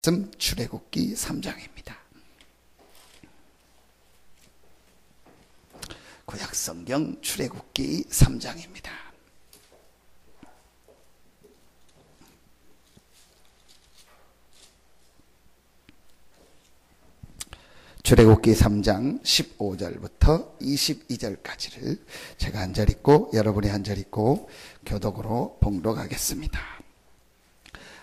출애굽기 3장입니다. 구약성경 출애굽기 3장입니다. 출애굽기 3장 15절부터 22절까지를 제가 한 절 읽고 여러분이 한 절 읽고 교독으로 봉독하겠습니다.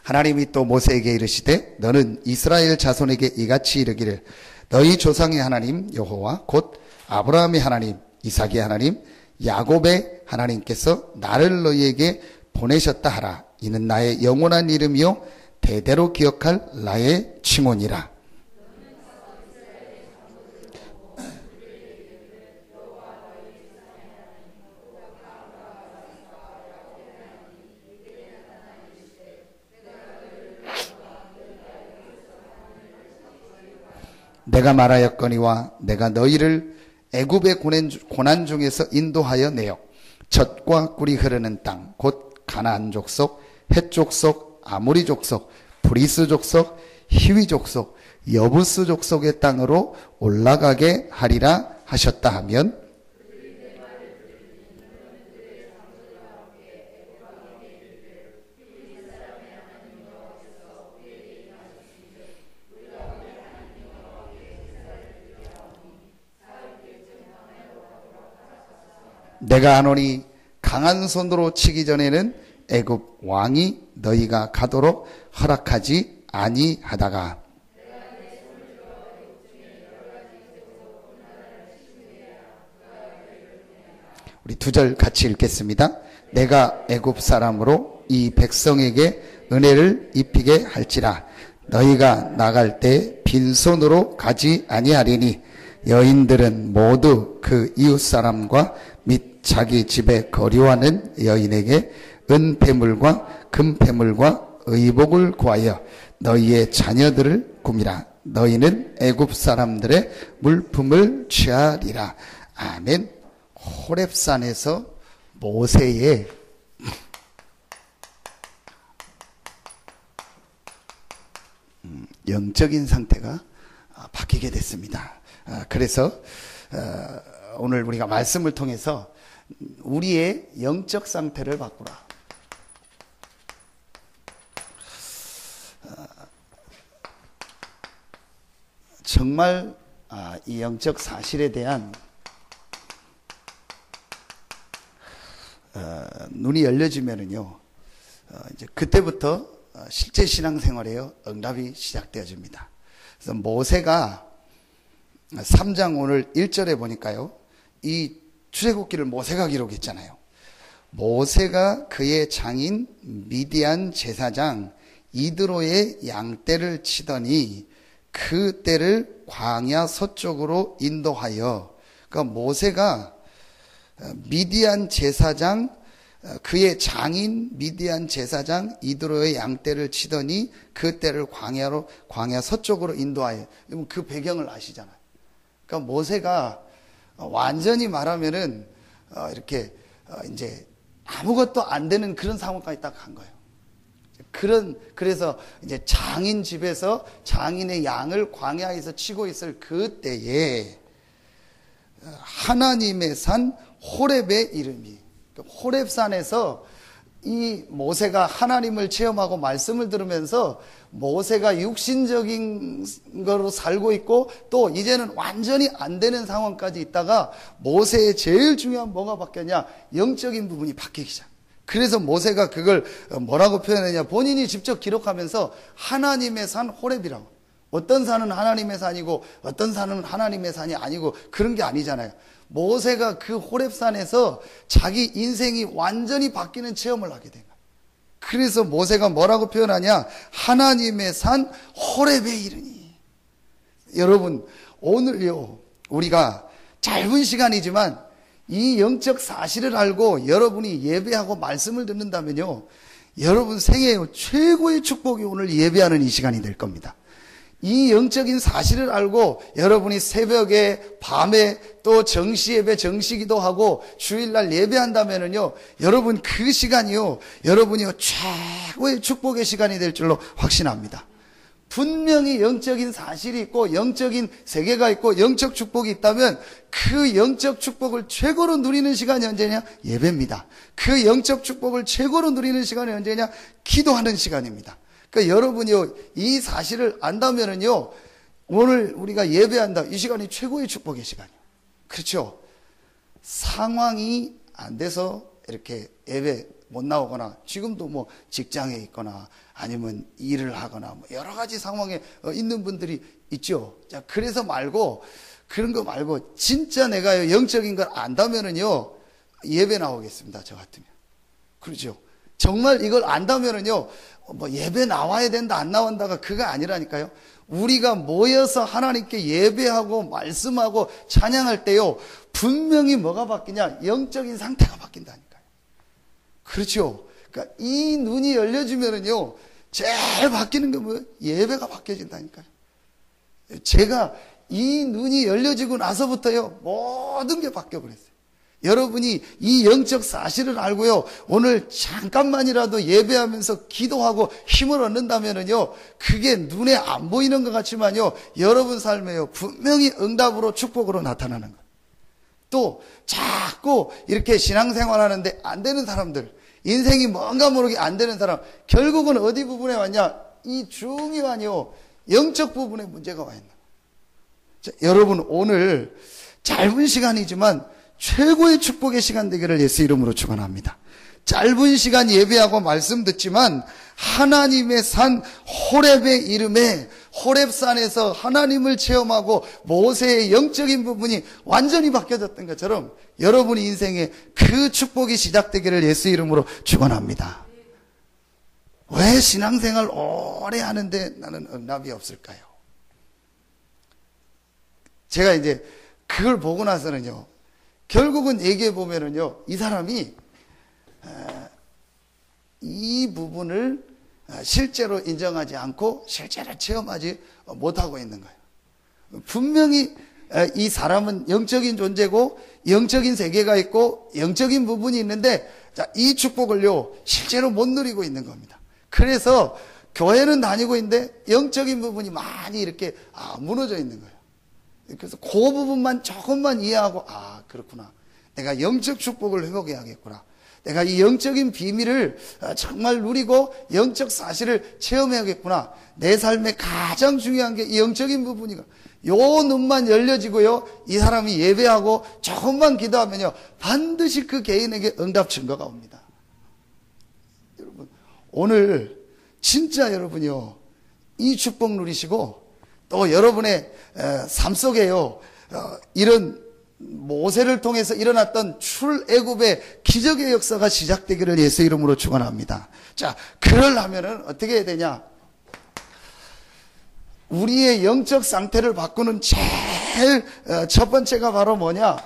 하나님이 또 모세에게 이르시되 너는 이스라엘 자손에게 이같이 이르기를 너희 조상의 하나님 여호와 곧 아브라함의 하나님 이삭의 하나님 야곱의 하나님께서 나를 너희에게 보내셨다 하라. 이는 나의 영원한 이름이요 대대로 기억할 나의 칭호니라. 내가 말하였거니와 내가 너희를 애굽의 고난 중에서 인도하여 내어 젖과 꿀이 흐르는 땅 곧 가나안 족속, 헷 족속, 아모리 족속, 브리스 족속, 히위 족속, 여부스 족속의 땅으로 올라가게 하리라 하셨다 하면 내가 하노니 강한 손으로 치기 전에는 애굽 왕이 너희가 가도록 허락하지 아니하다가 우리 두 절 같이 읽겠습니다. 내가 애굽 사람으로 이 백성에게 은혜를 입히게 할지라 너희가 나갈 때 빈손으로 가지 아니하리니 여인들은 모두 그 이웃 사람과 및 자기 집에 거류하는 여인에게 은폐물과 금폐물과 의복을 구하여 너희의 자녀들을 꾸미라. 너희는 애굽 사람들의 물품을 취하리라. 아멘. 호렙산에서 모세의 영적인 상태가 바뀌게 됐습니다. 그래서 오늘 우리가 말씀을 통해서 우리의 영적 상태를 바꾸라. 정말 이 영적 사실에 대한 눈이 열려지면은요, 이제 그때부터 실제 신앙생활에요 응답이 시작되어집니다. 그래서 모세가 3장 오늘 1절에 보니까요, 이 출애굽기를 모세가 기록했잖아요. 모세가 그의 장인 미디안 제사장 이드로의 양떼를 치더니 그 떼를 광야 서쪽으로 인도하여, 그러니까 모세가 미디안 제사장 그의 장인 미디안 제사장 이드로의 양떼를 치더니 그 떼를 광야 서쪽으로 인도하여. 그 배경을 아시잖아요. 그러니까 모세가 완전히 말하면은 이렇게 이제 아무것도 안 되는 그런 상황까지 딱 간 거예요. 그래서 이제 장인 집에서 장인의 양을 광야에서 치고 있을 그때에 하나님의 산 호렙의 이름이, 호렙산에서 이 모세가 하나님을 체험하고 말씀을 들으면서 모세가 육신적인 거로 살고 있고 또 이제는 완전히 안 되는 상황까지 있다가 모세의 제일 중요한 뭐가 바뀌었냐? 영적인 부분이 바뀌기 시작. 그래서 모세가 그걸 뭐라고 표현했냐? 본인이 직접 기록하면서 하나님의 산 호렙이라고. 어떤 산은 하나님의 산이고 어떤 산은 하나님의 산이 아니고 그런 게 아니잖아요. 모세가 그 호렙산에서 자기 인생이 완전히 바뀌는 체험을 하게 된 거예요. 그래서 모세가 뭐라고 표현하냐? 하나님의 산 호렙에 이르니. 여러분, 오늘요, 우리가 짧은 시간이지만 이 영적 사실을 알고 여러분이 예배하고 말씀을 듣는다면요, 여러분 생애 최고의 축복이 오늘 예배하는 이 시간이 될 겁니다. 이 영적인 사실을 알고 여러분이 새벽에 밤에 또 정시예배 정시기도 하고 주일날 예배한다면은요, 여러분 그 시간이요, 여러분이요 최고의 축복의 시간이 될 줄로 확신합니다. 분명히 영적인 사실이 있고 영적인 세계가 있고 영적 축복이 있다면 그 영적 축복을 최고로 누리는 시간이 언제냐? 예배입니다. 그 영적 축복을 최고로 누리는 시간이 언제냐? 기도하는 시간입니다. 그러니까 여러분이요, 이 사실을 안다면은요, 오늘 우리가 예배한다, 이 시간이 최고의 축복의 시간이에요. 그렇죠? 상황이 안 돼서 이렇게 예배 못 나오거나, 지금도 뭐 직장에 있거나 아니면 일을 하거나 뭐 여러 가지 상황에 있는 분들이 있죠. 자, 그래서 말고, 그런 거 말고 진짜 내가 영적인 걸 안다면은요, 예배 나오겠습니다. 저 같으면. 그렇죠? 정말 이걸 안다면은요, 뭐 예배 나와야 된다 안 나온다가 그거 아니라니까요. 우리가 모여서 하나님께 예배하고 말씀하고 찬양할 때요, 분명히 뭐가 바뀌냐? 영적인 상태가 바뀐다니까요. 그렇죠? 그러니까 이 눈이 열려지면은요, 제일 바뀌는 게 뭐예요? 예배가 바뀌어진다니까요. 제가 이 눈이 열려지고 나서부터요, 모든 게 바뀌어버렸어요. 여러분이 이 영적 사실을 알고요, 오늘 잠깐만이라도 예배하면서 기도하고 힘을 얻는다면은요, 그게 눈에 안 보이는 것 같지만요, 여러분 삶에요, 분명히 응답으로 축복으로 나타나는 거예요. 또 자꾸 이렇게 신앙생활 하는데 안 되는 사람들, 인생이 뭔가 모르게 안 되는 사람, 결국은 어디 부분에 왔냐? 이 중요한요, 영적 부분에 문제가 와 있는 거예요. 자, 여러분, 오늘 짧은 시간이지만 최고의 축복의 시간 되기를 예수 이름으로 축원합니다. 짧은 시간 예배하고 말씀 듣지만 하나님의 산 호렙의 이름에, 호렙산에서 하나님을 체험하고 모세의 영적인 부분이 완전히 바뀌어졌던 것처럼 여러분의 인생에 그 축복이 시작되기를 예수 이름으로 축원합니다. 왜 신앙생활 오래 하는데 나는 응답이 없을까요? 제가 이제 그걸 보고 나서는요, 결국은 얘기해 보면은요, 이 사람이 이 부분을 실제로 인정하지 않고 실제로 체험하지 못하고 있는 거예요. 분명히 이 사람은 영적인 존재고 영적인 세계가 있고 영적인 부분이 있는데, 자, 이 축복을요, 실제로 못 누리고 있는 겁니다. 그래서 교회는 다니고 있는데 영적인 부분이 많이 이렇게 무너져 있는 거예요. 그래서 그 부분만 조금만 이해하고, 그렇구나, 내가 영적 축복을 회복해야겠구나, 내가 이 영적인 비밀을 정말 누리고 영적 사실을 체험해야겠구나, 내 삶에 가장 중요한 게 이 영적인 부분이고, 요 눈만 열려지고요, 이 사람이 예배하고 조금만 기도하면요, 반드시 그 개인에게 응답 증거가 옵니다. 여러분, 오늘 진짜 여러분이요, 이 축복 누리시고 또 여러분의 삶 속에요, 이런 모세를 통해서 일어났던 출애굽의 기적의 역사가 시작되기를 예수 이름으로 축원합니다. 자, 그러려면은 어떻게 해야 되냐? 우리의 영적 상태를 바꾸는 제일 첫 번째가 바로 뭐냐?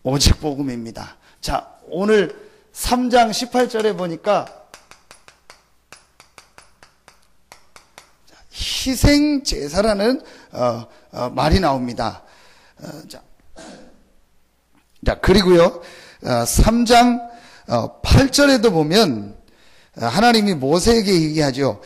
오직 복음입니다. 자, 오늘 3장 18절에 보니까 희생 제사라는 말이 나옵니다. 자, 그리고요, 3장 8절에도 보면 하나님이 모세에게 얘기하죠.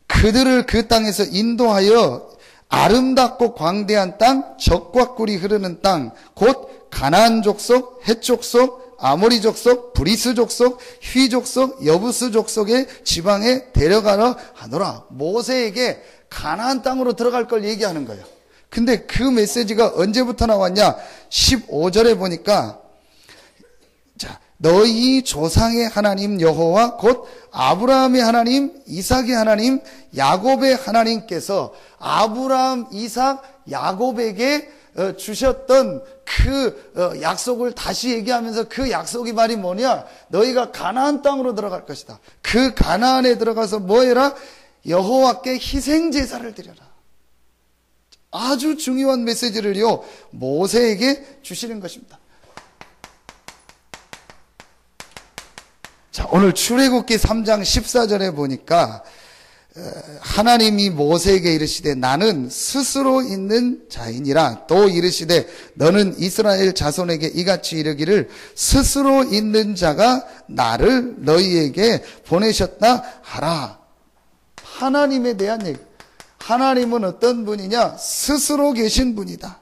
그들을 그 땅에서 인도하여 아름답고 광대한 땅, 젖과 꿀이 흐르는 땅, 곧 가나안 족속, 헷 족속, 아모리 족속, 브리스 족속, 휘 족속, 여부스 족속의 지방에 데려가라 하노라. 모세에게 가나안 땅으로 들어갈 걸 얘기하는 거예요. 근데 그 메시지가 언제부터 나왔냐? 15절에 보니까, 자, 너희 조상의 하나님 여호와 곧 아브라함의 하나님, 이삭의 하나님, 야곱의 하나님께서 아브라함, 이삭, 야곱에게 주셨던 그 약속을 다시 얘기하면서, 그 약속이 말이 뭐냐? 너희가 가나안 땅으로 들어갈 것이다. 그 가나안에 들어가서 뭐 해라? 여호와께 희생 제사를 드려라. 아주 중요한 메시지를요, 모세에게 주시는 것입니다. 자, 오늘 출애굽기 3장 14절에 보니까 하나님이 모세에게 이르시되 나는 스스로 있는 자이니라. 또 이르시되 너는 이스라엘 자손에게 이같이 이르기를 스스로 있는 자가 나를 너희에게 보내셨다 하라. 하나님에 대한 얘기. 하나님은 어떤 분이냐? 스스로 계신 분이다.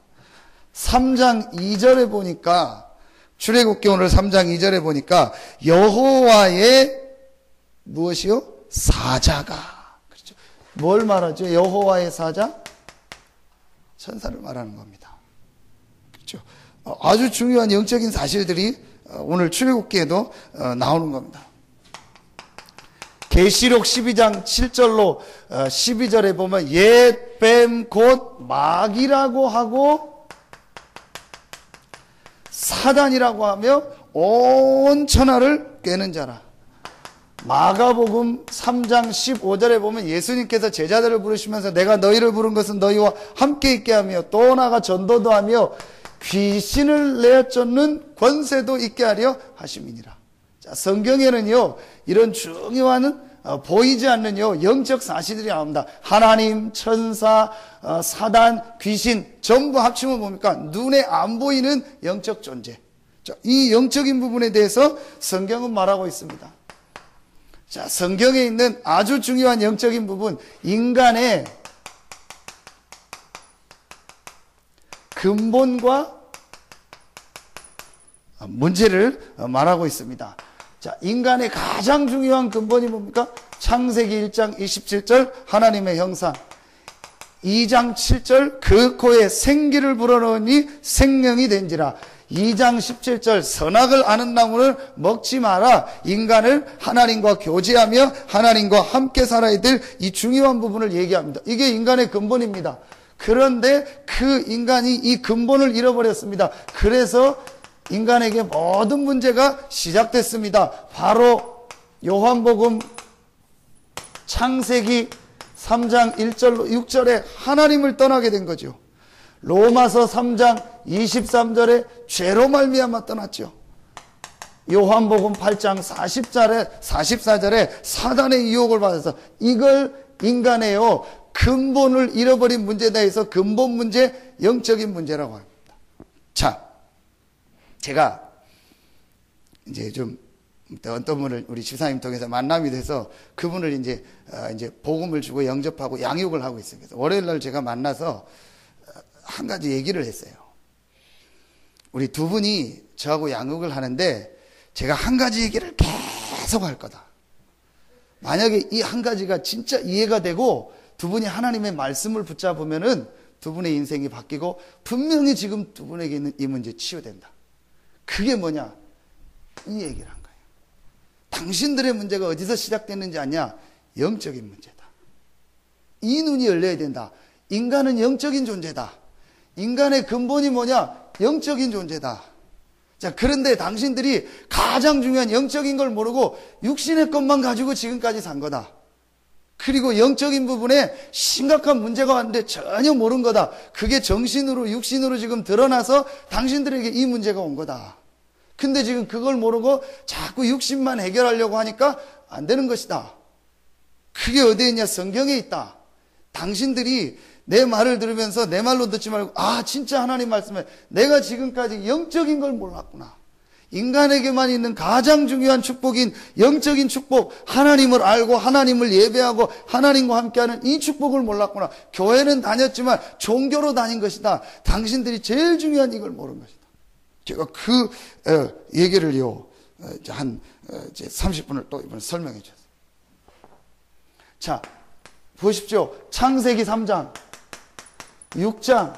3장 2절에 보니까, 출애굽기 오늘 3장 2절에 보니까 여호와의 무엇이요? 사자가. 그렇죠. 뭘 말하죠? 여호와의 사자? 천사를 말하는 겁니다. 그렇죠. 아주 중요한 영적인 사실들이 오늘 출애굽기에도 나오는 겁니다. 계시록 12장 7절로 12절에 보면 옛 뱀 곧 마귀라고 하고 사단이라고 하며 온 천하를 꿰는 자라. 마가복음 3장 15절에 보면 예수님께서 제자들을 부르시면서 내가 너희를 부른 것은 너희와 함께 있게 하며 또 나아가 전도도 하며 귀신을 내쫓는 권세도 있게 하려 하심이니라. 자, 성경에는요 이런 중요한 보이지 않는 영적 사실들이 나옵니다. 하나님, 천사, 사단, 귀신 전부 합치면 뭡니까? 눈에 안 보이는 영적 존재. 자, 이 영적인 부분에 대해서 성경은 말하고 있습니다. 자, 성경에 있는 아주 중요한 영적인 부분, 인간의 근본과 문제를 말하고 있습니다. 자, 인간의 가장 중요한 근본이 뭡니까? 창세기 1장 27절 하나님의 형상, 2장 7절 그 코에 생기를 불어넣으니 생명이 된지라. 2장 17절 선악을 아는 나무를 먹지 마라. 인간을 하나님과 교제하며 하나님과 함께 살아야 될 이 중요한 부분을 얘기합니다. 이게 인간의 근본입니다. 그런데 그 인간이 이 근본을 잃어버렸습니다. 그래서 인간에게 모든 문제가 시작됐습니다. 바로 요한복음 창세기 3장 1절로 6절에 하나님을 떠나게 된 거죠. 로마서 3장 23절에 죄로 말미암아 떠났죠. 요한복음 8장 44절에 사단의 유혹을 받아서 이걸 인간의 근본을 잃어버린 문제에 대해서 근본 문제, 영적인 문제라고 합니다. 자, 제가 이제 좀 어떤 분을 우리 집사님 통해서 만남이 돼서 그분을 이제 복음을 주고 영접하고 양육을 하고 있어요. 그래서 월요일 날 제가 만나서 한 가지 얘기를 했어요. 우리 두 분이 저하고 양육을 하는데 제가 한 가지 얘기를 계속 할 거다. 만약에 이 한 가지가 진짜 이해가 되고 두 분이 하나님의 말씀을 붙잡으면은 두 분의 인생이 바뀌고 분명히 지금 두 분에게 있는 이 문제 치유된다. 그게 뭐냐? 이 얘기를 한 거예요. 당신들의 문제가 어디서 시작됐는지 아냐? 영적인 문제다. 이 눈이 열려야 된다. 인간은 영적인 존재다. 인간의 근본이 뭐냐? 영적인 존재다. 자, 그런데 당신들이 가장 중요한 영적인 걸 모르고 육신의 것만 가지고 지금까지 산 거다. 그리고 영적인 부분에 심각한 문제가 왔는데 전혀 모르는 거다. 그게 정신으로 육신으로 지금 드러나서 당신들에게 이 문제가 온 거다. 근데 지금 그걸 모르고 자꾸 육신만 해결하려고 하니까 안 되는 것이다. 그게 어디에 있냐? 성경에 있다. 당신들이 내 말을 들으면서 내 말로 듣지 말고 진짜 하나님 말씀에 내가 지금까지 영적인 걸 몰랐구나. 인간에게만 있는 가장 중요한 축복인 영적인 축복, 하나님을 알고 하나님을 예배하고 하나님과 함께하는 이 축복을 몰랐구나. 교회는 다녔지만 종교로 다닌 것이다. 당신들이 제일 중요한 이걸 모르는 것이다. 제가 그 얘기를요 한 30분을 또 이번에 설명해 주셨어요. 자, 보십시오. 창세기 3장 6장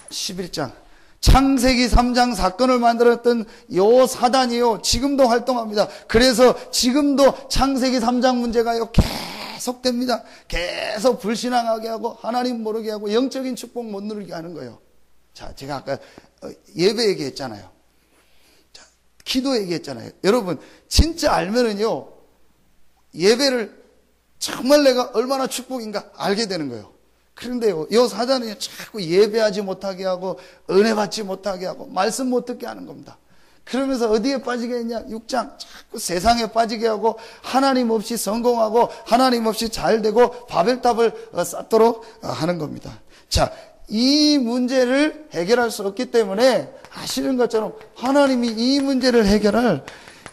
11장 창세기 3장 사건을 만들었던 요 사단이요 지금도 활동합니다. 그래서 지금도 창세기 3장 문제가요 계속됩니다. 계속 불신앙하게 하고 하나님 모르게 하고 영적인 축복 못 누리게 하는 거예요. 자, 제가 아까 예배 얘기했잖아요. 자, 기도 얘기했잖아요. 여러분 진짜 알면은요 예배를 정말 내가 얼마나 축복인가 알게 되는 거예요. 그런데요, 이 사단은 자꾸 예배하지 못하게 하고 은혜 받지 못하게 하고 말씀 못 듣게 하는 겁니다. 그러면서 어디에 빠지게 했냐? 6장 자꾸 세상에 빠지게 하고 하나님 없이 성공하고 하나님 없이 잘 되고 바벨탑을 쌓도록 하는 겁니다. 자, 이 문제를 해결할 수 없기 때문에 아시는 것처럼 하나님이 이 문제를 해결할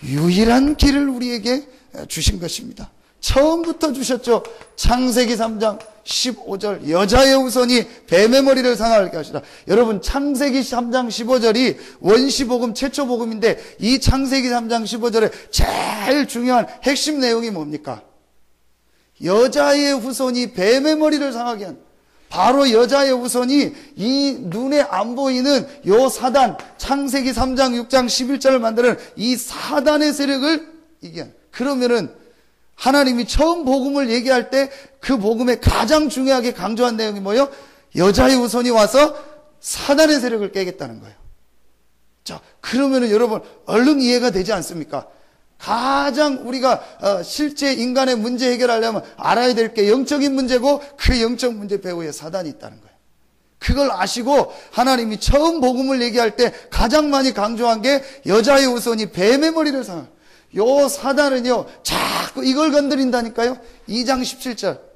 유일한 길을 우리에게 주신 것입니다. 처음부터 주셨죠. 창세기 3장 15절 여자의 후손이 뱀의 머리를 상하게 하시라. 여러분, 창세기 3장 15절이 원시복음 최초 복음인데 이 창세기 3장 15절에 제일 중요한 핵심 내용이 뭡니까? 여자의 후손이 뱀의 머리를 상하게 한, 바로 여자의 후손이 이 눈에 안 보이는 요 사단, 창세기 3장 6장 11절을 만드는 이 사단의 세력을 이기한. 그러면은 하나님이 처음 복음을 얘기할 때 그 복음에 가장 중요하게 강조한 내용이 뭐예요? 여자의 후손이 와서 사단의 세력을 깨겠다는 거예요. 자, 그러면은 여러분 얼른 이해가 되지 않습니까? 가장 우리가 실제 인간의 문제 해결하려면 알아야 될 게 영적인 문제고 그 영적 문제 배후에 사단이 있다는 거예요. 그걸 아시고 하나님이 처음 복음을 얘기할 때 가장 많이 강조한 게 여자의 후손이 뱀의 머리를 상하. 요 사단은요 자꾸 이걸 건드린다니까요. 2장 17절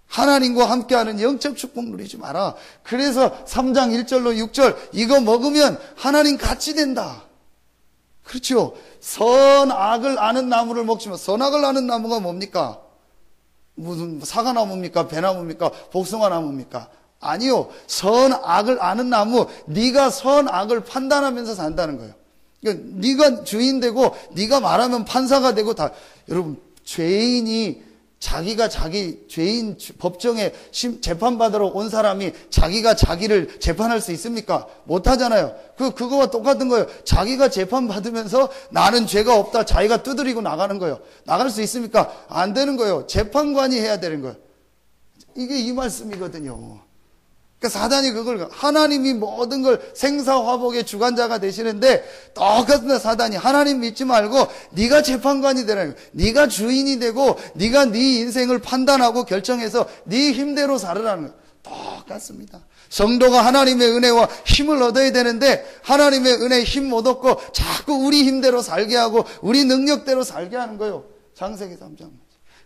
하나님과 함께하는 영적 축복 누리지 마라. 그래서 3장 1절로 6절 이거 먹으면 하나님 같이 된다. 그렇죠. 선악을 아는 나무를 먹지만 선악을 아는 나무가 뭡니까? 무슨 사과나무입니까? 배나무입니까? 복숭아나무입니까? 아니요. 선악을 아는 나무, 네가 선악을 판단하면서 산다는 거예요. 그러니까 네가 주인 되고 네가 말하면 판사가 되고 다. 여러분, 죄인이 자기가 자기 죄인 법정에 재판받으러 온 사람이 자기가 자기를 재판할 수 있습니까? 못하잖아요. 그거와 똑같은 거예요. 자기가 재판받으면서 나는 죄가 없다 자기가 두드리고 나가는 거예요. 나갈 수 있습니까? 안 되는 거예요. 재판관이 해야 되는 거예요. 이게 이 말씀이거든요. 그러니까 사단이 그걸, 하나님이 모든 걸 생사화복의 주관자가 되시는데 똑같은 사단이 하나님 믿지 말고 네가 재판관이 되라는 거예요. 네가 주인이 되고 네가 네 인생을 판단하고 결정해서 네 힘대로 살으라는 거예요. 똑같습니다. 성도가 하나님의 은혜와 힘을 얻어야 되는데 하나님의 은혜에 힘 못 얻고 자꾸 우리 힘대로 살게 하고 우리 능력대로 살게 하는 거예요. 창세기 3장.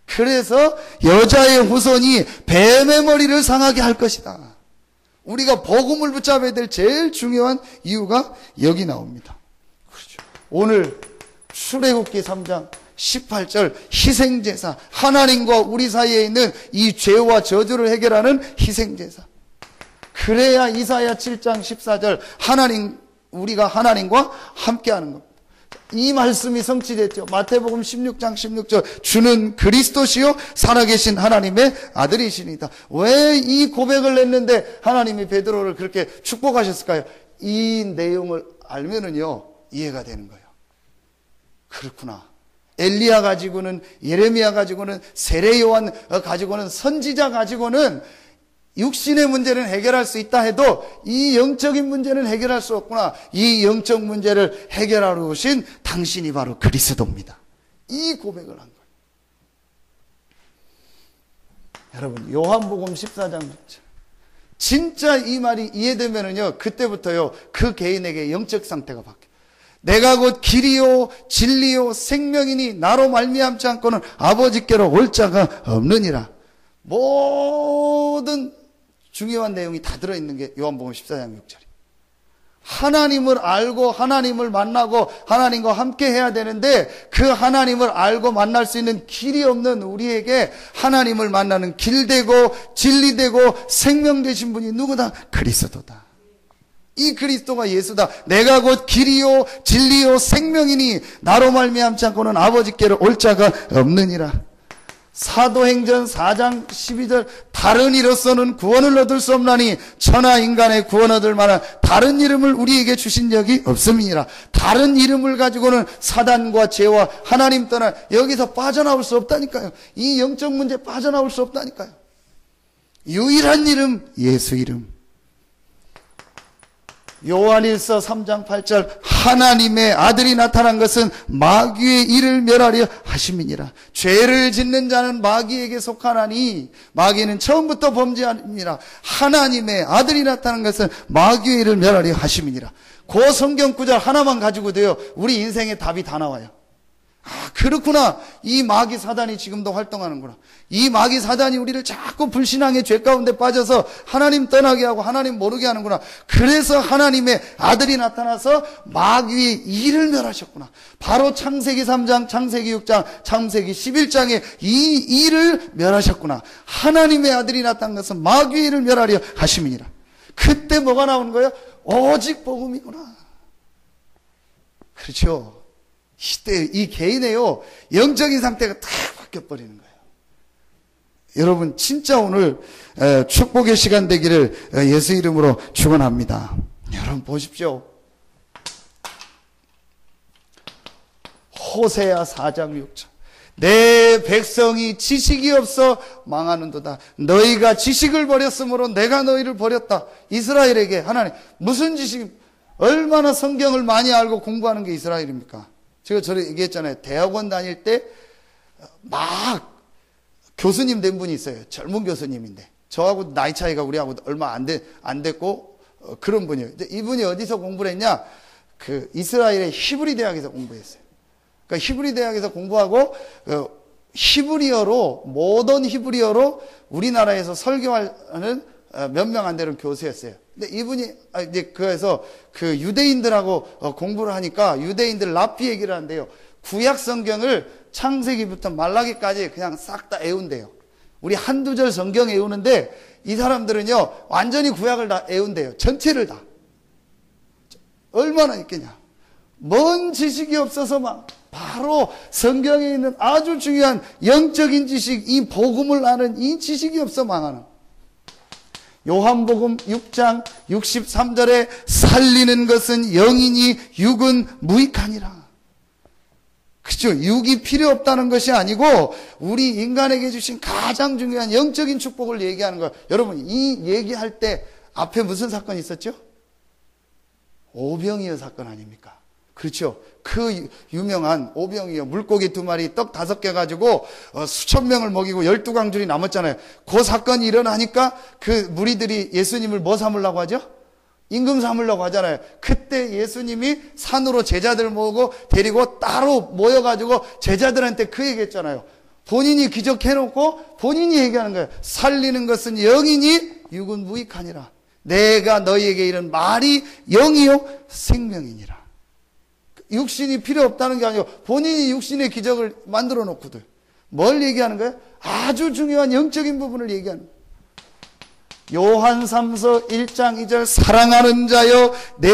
그래서 여자의 후손이 뱀의 머리를 상하게 할 것이다. 우리가 복음을 붙잡아야 될 제일 중요한 이유가 여기 나옵니다. 그렇죠. 오늘 출애굽기 3장 18절 희생제사, 하나님과 우리 사이에 있는 이 죄와 저주를 해결하는 희생제사. 그래야 이사야 7장 14절 우리가 하나님과 함께하는 겁니다. 이 말씀이 성취됐죠. 마태복음 16장 16절 주는 그리스도시요 살아계신 하나님의 아들이시니다. 왜 이 고백을 했는데 하나님이 베드로를 그렇게 축복하셨을까요? 이 내용을 알면은요 이해가 되는 거예요. 그렇구나. 엘리야 가지고는, 예레미야 가지고는, 세례 요한 가지고는, 선지자 가지고는 육신의 문제는 해결할 수 있다 해도 이 영적인 문제는 해결할 수 없구나. 이 영적 문제를 해결하러 오신 당신이 바로 그리스도입니다. 이 고백을 한 거예요. 여러분, 요한복음 14장 6절. 진짜 이 말이 이해되면은요, 그때부터요, 그 개인에게 영적 상태가 바뀌어요. 내가 곧 길이요 진리요 생명이니 나로 말미암지 않고는 아버지께로 올 자가 없느니라. 모든 중요한 내용이 다 들어있는 게 요한복음 14장 6절이에요. 하나님을 알고 하나님을 만나고 하나님과 함께 해야 되는데 그 하나님을 알고 만날 수 있는 길이 없는 우리에게 하나님을 만나는 길 되고 진리 되고 생명 되신 분이 누구다? 그리스도다. 이 그리스도가 예수다. 내가 곧 길이요 진리요 생명이니 나로 말미암지 않고는 아버지께로 올 자가 없느니라. 사도행전 4장 12절 다른 이로서는 구원을 얻을 수 없나니 천하 인간의 구원 얻을 만한 다른 이름을 우리에게 주신 적이 없음이니라. 다른 이름을 가지고는 사단과 죄와 하나님 떠나 여기서 빠져나올 수 없다니까요. 이 영적 문제 빠져나올 수 없다니까요. 유일한 이름 예수 이름. 요한일서 3장 8절 하나님의 아들이 나타난 것은 마귀의 일을 멸하려 하심이니라. 죄를 짓는 자는 마귀에게 속하나니 마귀는 처음부터 범죄함이니라. 하나님의 아들이 나타난 것은 마귀의 일을 멸하려 하심이니라. 그 성경 구절 하나만 가지고도요, 우리 인생의 답이 다 나와요. 아, 그렇구나. 이 마귀 사단이 지금도 활동하는구나. 이 마귀 사단이 우리를 자꾸 불신앙의 죄 가운데 빠져서 하나님 떠나게 하고 하나님 모르게 하는구나. 그래서 하나님의 아들이 나타나서 마귀의 일을 멸하셨구나. 바로 창세기 3장, 창세기 6장, 창세기 11장에 이 일을 멸하셨구나. 하나님의 아들이 나타난 것은 마귀의 일을 멸하려 하심이니라. 그때 뭐가 나오는 거예요? 오직 복음이구나. 그렇죠. 이때 이 개인의요, 영적인 상태가 다 바뀌어버리는 거예요. 여러분, 진짜 오늘 축복의 시간 되기를 예수 이름으로 축원합니다. 여러분 보십시오. 호세아 4장 6절. 내 백성이 지식이 없어 망하는도다. 너희가 지식을 버렸으므로 내가 너희를 버렸다. 이스라엘에게 하나님, 무슨 지식, 얼마나 성경을 많이 알고 공부하는 게 이스라엘입니까? 제가 전에 얘기했잖아요. 대학원 다닐 때 막 교수님 된 분이 있어요. 젊은 교수님인데. 저하고 나이 차이가 우리하고 얼마 안 됐고, 그런 분이에요. 이분이 어디서 공부를 했냐? 그 이스라엘의 히브리 대학에서 공부했어요. 그러니까 히브리 대학에서 공부하고, 히브리어로, 모던 히브리어로 우리나라에서 설교하는 몇 명 안 되는 교수였어요. 근데 이분이, 이제 그래서 그 유대인들하고 공부를 하니까 유대인들 랍비 얘기를 한대요. 구약 성경을 창세기부터 말라기까지 그냥 싹 다 애운대요. 우리 한두 절 성경 애우는데 이 사람들은요, 완전히 구약을 다 애운대요. 전체를 다. 얼마나 있겠냐. 뭔 지식이 없어서 막 바로 성경에 있는 아주 중요한 영적인 지식, 이 복음을 아는 이 지식이 없어 망하는. 요한복음 6장 63절에 살리는 것은 영이니 육은 무익하니라. 그죠? 육이 필요 없다는 것이 아니고 우리 인간에게 주신 가장 중요한 영적인 축복을 얘기하는 거예요. 여러분, 이 얘기할 때 앞에 무슨 사건이 있었죠? 오병이어 사건 아닙니까? 그렇죠. 그 유명한 오병이어, 물고기 2마리, 떡 5개 가지고 수천 명을 먹이고 12광줄이 남았잖아요. 그 사건이 일어나니까 그 무리들이 예수님을 뭐 삼으려고 하죠? 임금 삼으려고 하잖아요. 그때 예수님이 산으로 제자들 모으고 데리고 따로 모여가지고 제자들한테 그 얘기했잖아요. 본인이 기적해놓고 본인이 얘기하는 거예요. 살리는 것은 영이니 육은 무익하니라. 내가 너희에게 이른 말이 영이요 생명이니라. 육신이 필요 없다는 게 아니고 본인이 육신의 기적을 만들어 놓거든. 뭘 얘기하는 거예요? 아주 중요한 영적인 부분을 얘기하는 거예요. 요한 3서 1장 2절 사랑하는 자여 내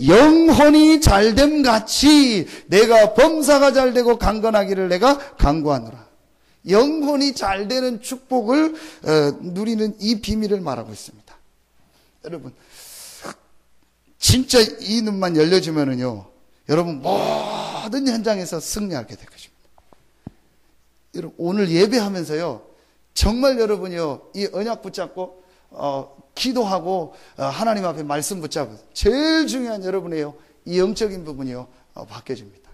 영혼이 잘됨 같이 내가 범사가 잘되고 강건하기를 내가 간구하노라. 영혼이 잘되는 축복을 누리는 이 비밀을 말하고 있습니다. 여러분, 진짜 이 눈만 열려지면은요, 여러분 모든 현장에서 승리하게 될 것입니다. 여러분, 오늘 예배하면서요, 정말 여러분이요, 이 언약 붙잡고 기도하고 하나님 앞에 말씀 붙잡고 제일 중요한 여러분의요, 이 영적인 부분이요, 바뀌어집니다.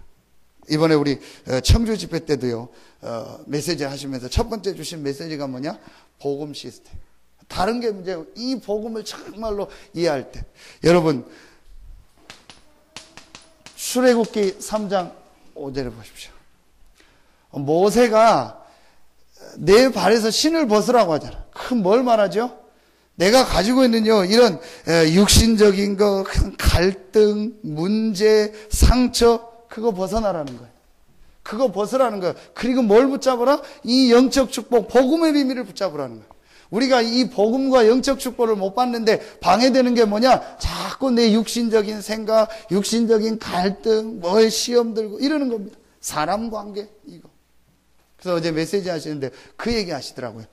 이번에 우리 청주 집회 때도요, 메시지 하시면서 첫 번째 주신 메시지가 뭐냐? 복음 시스템. 다른 게 문제고 이 복음을 정말로 이해할 때, 여러분 출애굽기 3장 5절을 보십시오. 모세가 내 발에서 신을 벗으라고 하잖아. 그럼 뭘 말하죠? 내가 가지고 있는요, 이런 육신적인 거, 갈등, 문제, 상처, 그거 벗어나라는 거예요. 그거 벗으라는 거예요. 그리고 뭘 붙잡으라? 이 영적 축복, 복음의 비밀을 붙잡으라는 거예요. 우리가 이 복음과 영적 축복을 못 받는데 방해되는 게 뭐냐? 자꾸 내 육신적인 생각, 육신적인 갈등, 뭘 시험 들고 이러는 겁니다. 사람 관계, 이거. 그래서 어제 메시지 하시는데 그 얘기 하시더라고요.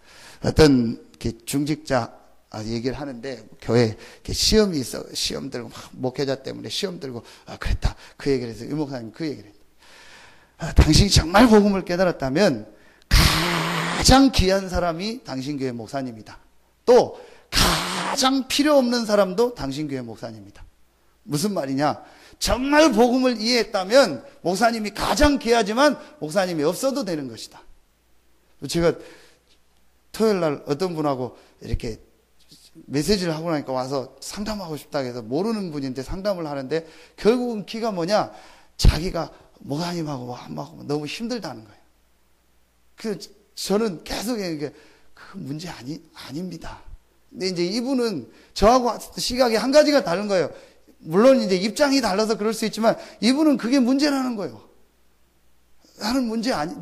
어떤 중직자 얘기를 하는데, 교회 시험이 있어, 시험 들고, 막 목회자 때문에 시험 들고, 그랬다. 그 얘기를 해서, 유 목사님 그 얘기를 했다. 당신이 정말 복음을 깨달았다면, 가장 귀한 사람이 당신 교회 목사님이다. 또, 가장 필요 없는 사람도 당신 교회 목사님이다. 무슨 말이냐? 정말 복음을 이해했다면, 목사님이 가장 귀하지만, 목사님이 없어도 되는 것이다. 제가 토요일 날 어떤 분하고 이렇게 메시지를 하고 나니까 와서 상담하고 싶다 해서 모르는 분인데 상담을 하는데 결국은 키가 뭐냐? 자기가 목사님하고 너무 힘들다는 거예요. 그래서 저는 계속 이게 그 문제 아닙니다. 근데 이제 이분은 저하고 시각이 한 가지가 다른 거예요. 물론 이제 입장이 달라서 그럴 수 있지만 이분은 그게 문제라는 거예요. 나는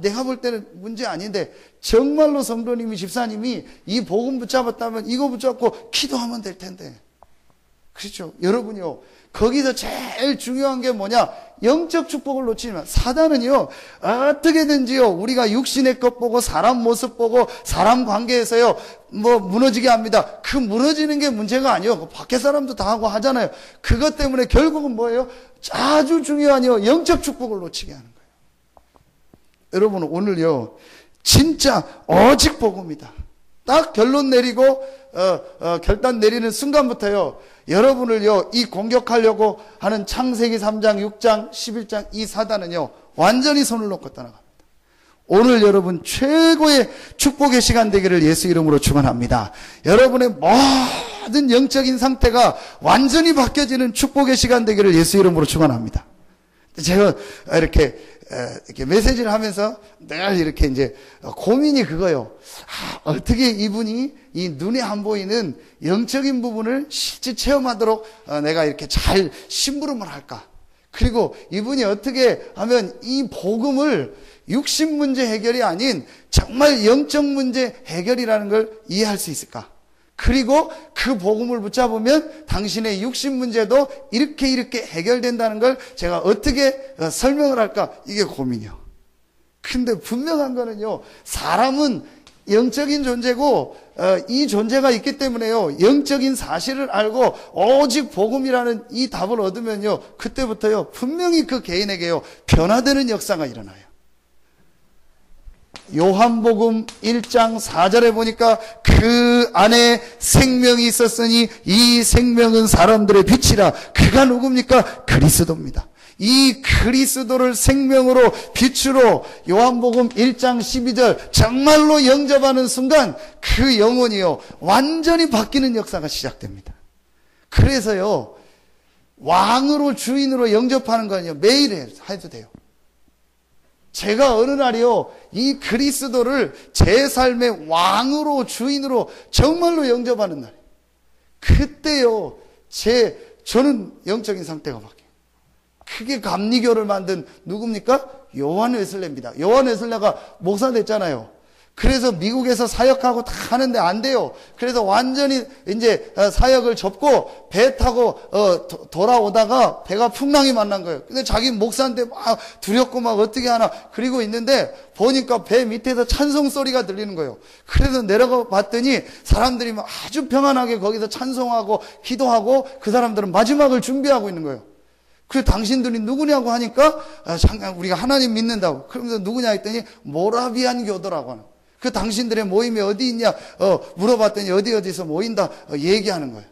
내가 볼 때는 문제 아닌데 정말로 성도님이 집사님이 이 복음 붙잡았다면 이거 붙잡고 기도하면 될 텐데. 그렇죠? 여러분요. 거기서 제일 중요한 게 뭐냐? 영적 축복을 놓치면 사단은요. 어떻게든지요. 우리가 육신의 것 보고 사람 모습 보고 사람 관계에서요. 무너지게 합니다. 그 무너지는 게 문제가 아니에요. 밖에 사람도 다 하고 하잖아요. 그것 때문에 결국은 뭐예요? 아주 중요한요. 영적 축복을 놓치게 하는 거예요. 여러분 오늘요. 진짜 오직 복음이다. 딱 결론 내리고 결단 내리는 순간부터요. 여러분을요. 이 공격하려고 하는 창세기 3장, 6장, 11장 이 사단은요. 완전히 손을 놓고 떠나갑니다. 오늘 여러분 최고의 축복의 시간 되기를 예수 이름으로 축원합니다. 여러분의 모든 영적인 상태가 완전히 바뀌어지는 축복의 시간 되기를 예수 이름으로 축원합니다. 제가 이렇게 메시지를 하면서 늘 이렇게 이제 고민이 그거요. 어떻게 이분이 이 눈에 안 보이는 영적인 부분을 실제 체험하도록 내가 이렇게 잘 심부름을 할까? 그리고 이분이 어떻게 하면 이 복음을 육신 문제 해결이 아닌 정말 영적 문제 해결이라는 걸 이해할 수 있을까? 그리고 그 복음을 붙잡으면 당신의 육신 문제도 이렇게 해결된다는 걸 제가 어떻게 설명을 할까? 이게 고민이요. 근데 분명한 거는요. 사람은 영적인 존재고 이 존재가 있기 때문에요. 영적인 사실을 알고 오직 복음이라는 이 답을 얻으면요. 그때부터요. 분명히 그 개인에게요. 변화되는 역사가 일어나요. 요한복음 1장 4절에 보니까 그 안에 생명이 있었으니 이 생명은 사람들의 빛이라. 그가 누굽니까? 그리스도입니다. 이 그리스도를 생명으로 빛으로 요한복음 1장 12절 정말로 영접하는 순간 그 영혼이요 완전히 바뀌는 역사가 시작됩니다. 그래서요 왕으로 주인으로 영접하는 거는요 매일 해도 돼요. 제가 어느 날이요, 이 그리스도를 제 삶의 왕으로, 주인으로 정말로 영접하는 날. 그때요, 저는 영적인 상태가 바뀌어요. 그게 감리교를 만든 누굽니까? 요한 웨슬레입니다. 요한 웨슬레가 목사 됐잖아요. 그래서 미국에서 사역하고 다 하는데 안 돼요. 그래서 완전히 이제 사역을 접고 배 타고 돌아오다가 배가 풍랑이 만난 거예요. 근데 자기 목사인데 막 두렵고 막 어떻게 하나 그리고 있는데 보니까 배 밑에서 찬송 소리가 들리는 거예요. 그래서 내려가 봤더니 사람들이 막 아주 평안하게 거기서 찬송하고 기도하고 그 사람들은 마지막을 준비하고 있는 거예요. 그래서 당신들이 누구냐고 하니까 잠깐 우리가 하나님 믿는다고. 그러면서 누구냐 했더니 모라비안 교도라고 하는 거예요. 그 당신들의 모임이 어디 있냐 물어봤더니 어디서 모인다 얘기하는 거예요.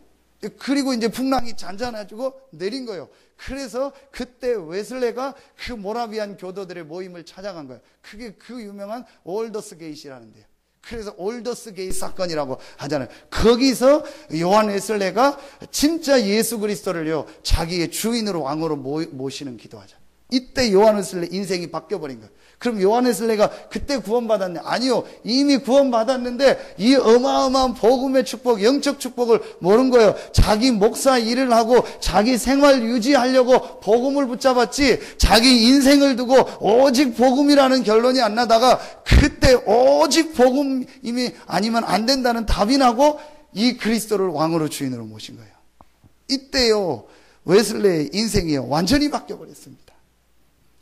그리고 이제 풍랑이 잔잔해지고 내린 거예요. 그래서 그때 웨슬레가 그 모라비안 교도들의 모임을 찾아간 거예요. 그게 그 유명한 올더스 게이트라는데요. 그래서 올더스 게이트 사건이라고 하잖아요. 거기서 요한 웨슬레가 진짜 예수 그리스도를요 자기의 주인으로 왕으로 모시는 기도하자. 이때 요한 웨슬레 인생이 바뀌어버린 거예요. 그럼 요한 웨슬레가 그때 구원받았냐? 아니요. 이미 구원받았는데 이 어마어마한 복음의 축복, 영적 축복을 모른 거예요. 자기 목사 일을 하고 자기 생활 유지하려고 복음을 붙잡았지 자기 인생을 두고 오직 복음이라는 결론이 안 나다가 그때 오직 복음이 아니면 안 된다는 답이 나고 이 그리스도를 왕으로 주인으로 모신 거예요. 이때요. 웨슬레의 인생이요. 완전히 바뀌어버렸습니다.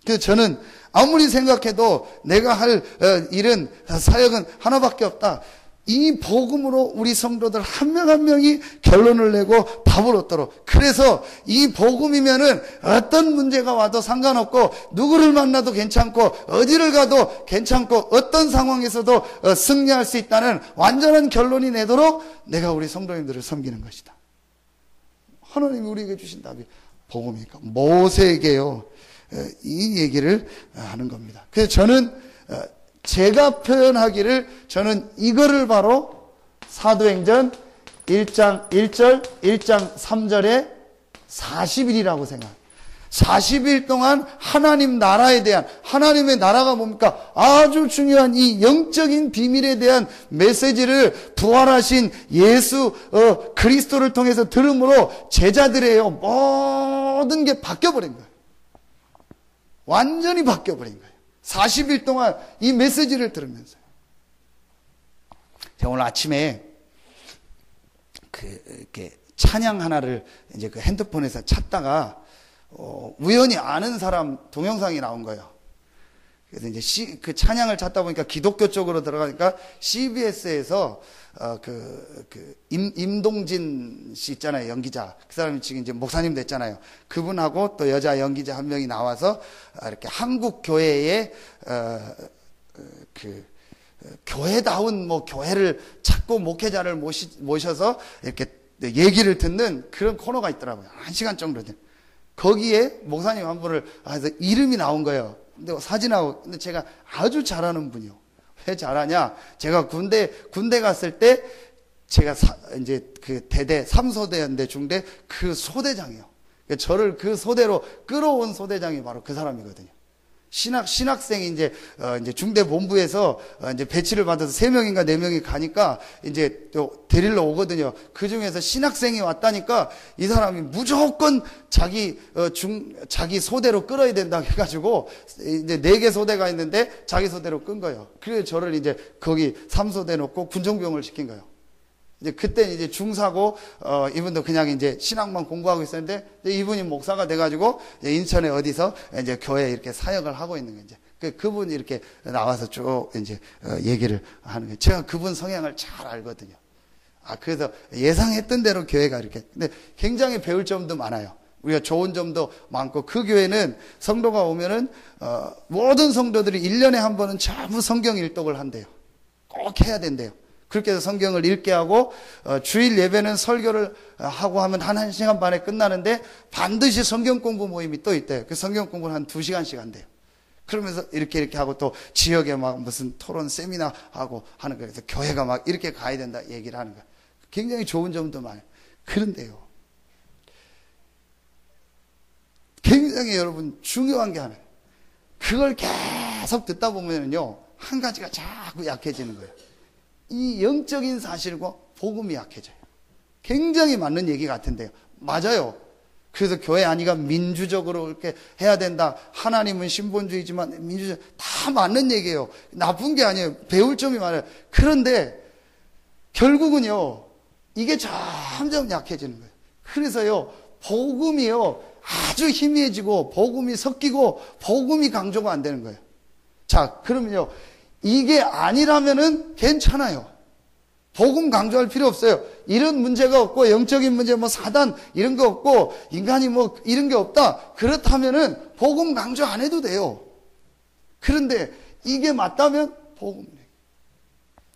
그래서 저는 아무리 생각해도 내가 할 일은 사역은 하나밖에 없다. 이 복음으로 우리 성도들 한 명 한 명이 결론을 내고 답을 얻도록. 그래서 이 복음이면은 어떤 문제가 와도 상관없고 누구를 만나도 괜찮고 어디를 가도 괜찮고 어떤 상황에서도 승리할 수 있다는 완전한 결론이 내도록 내가 우리 성도님들을 섬기는 것이다. 하나님이 우리에게 주신 답이 복음이니까 모세에게요. 이 얘기를 하는 겁니다. 그래서 저는 제가 표현하기를 저는 이거를 바로 사도행전 1장 1절, 1장 3절에 40일이라고 생각합니다. 40일 동안 하나님 나라에 대한, 하나님의 나라가 뭡니까? 아주 중요한 이 영적인 비밀에 대한 메시지를 부활하신 예수 그리스도를 통해서 들음으로 제자들의 모든 게 바뀌어버린 거예요. 완전히 바뀌어버린 거예요. 40일 동안 이 메시지를 들으면서요. 제가 오늘 아침에 이렇게 찬양 하나를 이제 그 핸드폰에서 찾다가 우연히 아는 사람 동영상이 나온 거예요. 그래서 이제 그 찬양을 찾다 보니까 기독교 쪽으로 들어가니까 CBS에서 임동진 씨 있잖아요, 연기자. 그 사람이 지금 이제 목사님 됐잖아요. 그분하고 또 여자 연기자 한 명이 나와서 이렇게 한국 교회의 교회다운 교회를 찾고 목회자를 모셔서 이렇게 얘기를 듣는 그런 코너가 있더라고요. 1시간 정도 된. 거기에 목사님 한 분을 해서 이름이 나온 거예요. 근데 사진하고, 근데 제가 아주 잘하는 분이요. 왜 잘하냐? 제가 군대 갔을 때 제가 이제 그 대대 3소대였는데 중대 그 소대장이요. 저를 그 소대로 끌어온 소대장이 바로 그 사람이거든요. 신학생이 이제 중대 본부에서 이제 배치를 받아서 3명인가 4명이 가니까 이제 또 데리러 오거든요. 그 중에서 신학생이 왔다니까 이 사람이 무조건 자기 소대로 끌어야 된다 해가지고 이제 4개 소대가 있는데 자기 소대로 끈 거예요. 그래서 저를 이제 거기 3소대 놓고 군종병을 시킨 거예요. 이제 그때 이제 중사고, 이분도 그냥 이제 신학만 공부하고 있었는데, 이분이 목사가 돼가지고, 인천에 어디서 이제 교회에 이렇게 사역을 하고 있는 거예요. 이제 그분이 이렇게 나와서 쭉 이제, 얘기를 하는 거예요. 제가 그분 성향을 잘 알거든요. 그래서 예상했던 대로 교회가 이렇게, 근데 굉장히 배울 점도 많아요. 우리가 좋은 점도 많고, 그 교회는 성도가 오면은, 모든 성도들이 1년에 한 번은 전부 성경 일독을 한대요. 꼭 해야 된대요. 그렇게 해서 성경을 읽게 하고 주일 예배는 설교를 하고 하면 한 1시간 반에 끝나는데 반드시 성경 공부 모임이 또 있대요. 그 성경 공부를 한 2시간씩 한대요. 그러면서 이렇게 하고 또 지역에 막 무슨 토론 세미나 하고 하는 거예요. 그래서 교회가 막 이렇게 가야 된다 얘기를 하는 거예요. 굉장히 좋은 점도 많아요. 그런데요, 굉장히 여러분 중요한 게 하나, 그걸 계속 듣다 보면요 한 가지가 자꾸 약해지는 거예요. 이 영적인 사실과 복음이 약해져요. 굉장히 맞는 얘기 같은데요. 맞아요. 그래서 교회 아니가 민주적으로 이렇게 해야 된다. 하나님은 신본주의지만 민주주의, 다 맞는 얘기예요. 나쁜 게 아니에요. 배울 점이 많아요. 그런데 결국은요, 이게 점점 약해지는 거예요. 그래서요, 복음이요, 아주 희미해지고 복음이 섞이고 복음이 강조가 안 되는 거예요. 자, 그러면요, 이게 아니라면은 괜찮아요. 복음 강조할 필요 없어요. 이런 문제가 없고 영적인 문제 사단 이런 거 없고 인간이 이런 게 없다. 그렇다면은 복음 강조 안 해도 돼요. 그런데 이게 맞다면 복음.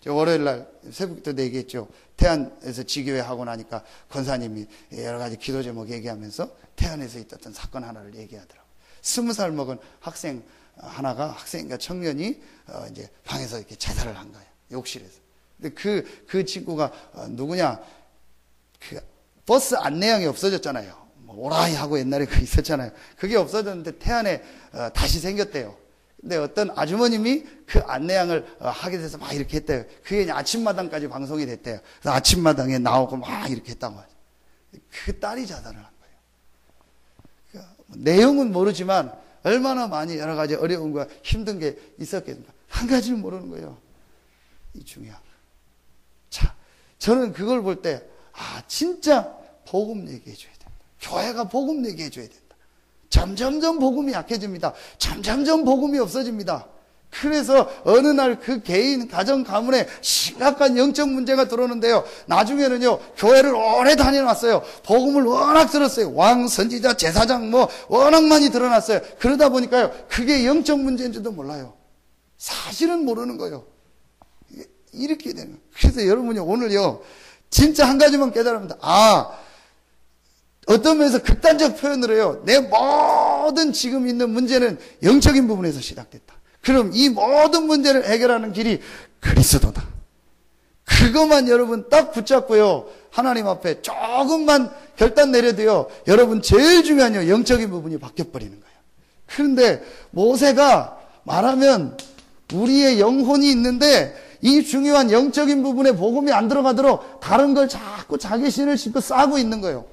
저 월요일 날 새벽 때도 얘기했죠. 태안에서 지교회 하고 나니까 권사님이 여러 가지 기도 제목 얘기하면서 태안에서 있었던 사건 하나를 얘기하더라고요. 20살 먹은 학생 하나가, 학생인가 청년이 이제 방에서 이렇게 자살을 한 거예요. 욕실에서. 근데 그 친구가 누구냐? 그 버스 안내양이 없어졌잖아요. 오라이 하고 옛날에 그 있었잖아요. 그게 없어졌는데 태안에 다시 생겼대요. 근데 어떤 아주머님이 그 안내양을 하게 돼서 막 이렇게 했대요. 그게 이제 아침마당까지 방송이 됐대요. 그래서 아침마당에 나오고 막 이렇게 했다고 하죠. 그 딸이 자살을 한 거예요. 그러니까 내용은 모르지만 얼마나 많이 여러 가지 어려운 거 힘든 게 있었겠습니까? 한 가지는 모르는 거예요. 이 중요한 거. 자, 저는 그걸 볼 때, 진짜 복음 얘기해줘야 된다. 교회가 복음 얘기해줘야 된다. 점점점 복음이 약해집니다. 점점점 복음이 없어집니다. 그래서 어느 날 그 개인, 가정, 가문에 심각한 영적 문제가 들어오는데요. 나중에는요, 교회를 오래 다녀왔어요. 복음을 워낙 들었어요. 왕, 선지자, 제사장 워낙 많이 드러났어요. 그러다 보니까요, 그게 영적 문제인지도 몰라요. 사실은 모르는 거예요. 이렇게 되는 거예요. 그래서 여러분이 오늘요, 진짜 한 가지만 깨달으면, 어떤 면에서 극단적 표현을 해요. 내 모든 지금 있는 문제는 영적인 부분에서 시작됐다. 그럼 이 모든 문제를 해결하는 길이 그리스도다. 그 그것만 여러분 딱 붙잡고요. 하나님 앞에 조금만 결단 내려도요. 여러분 제일 중요한 영적인 부분이 바뀌어버리는 거예요. 그런데 모세가 말하면 우리의 영혼이 있는데 이 중요한 영적인 부분에 복음이 안 들어가도록 다른 걸 자꾸 자기 신을 싣고 싸고 있는 거예요.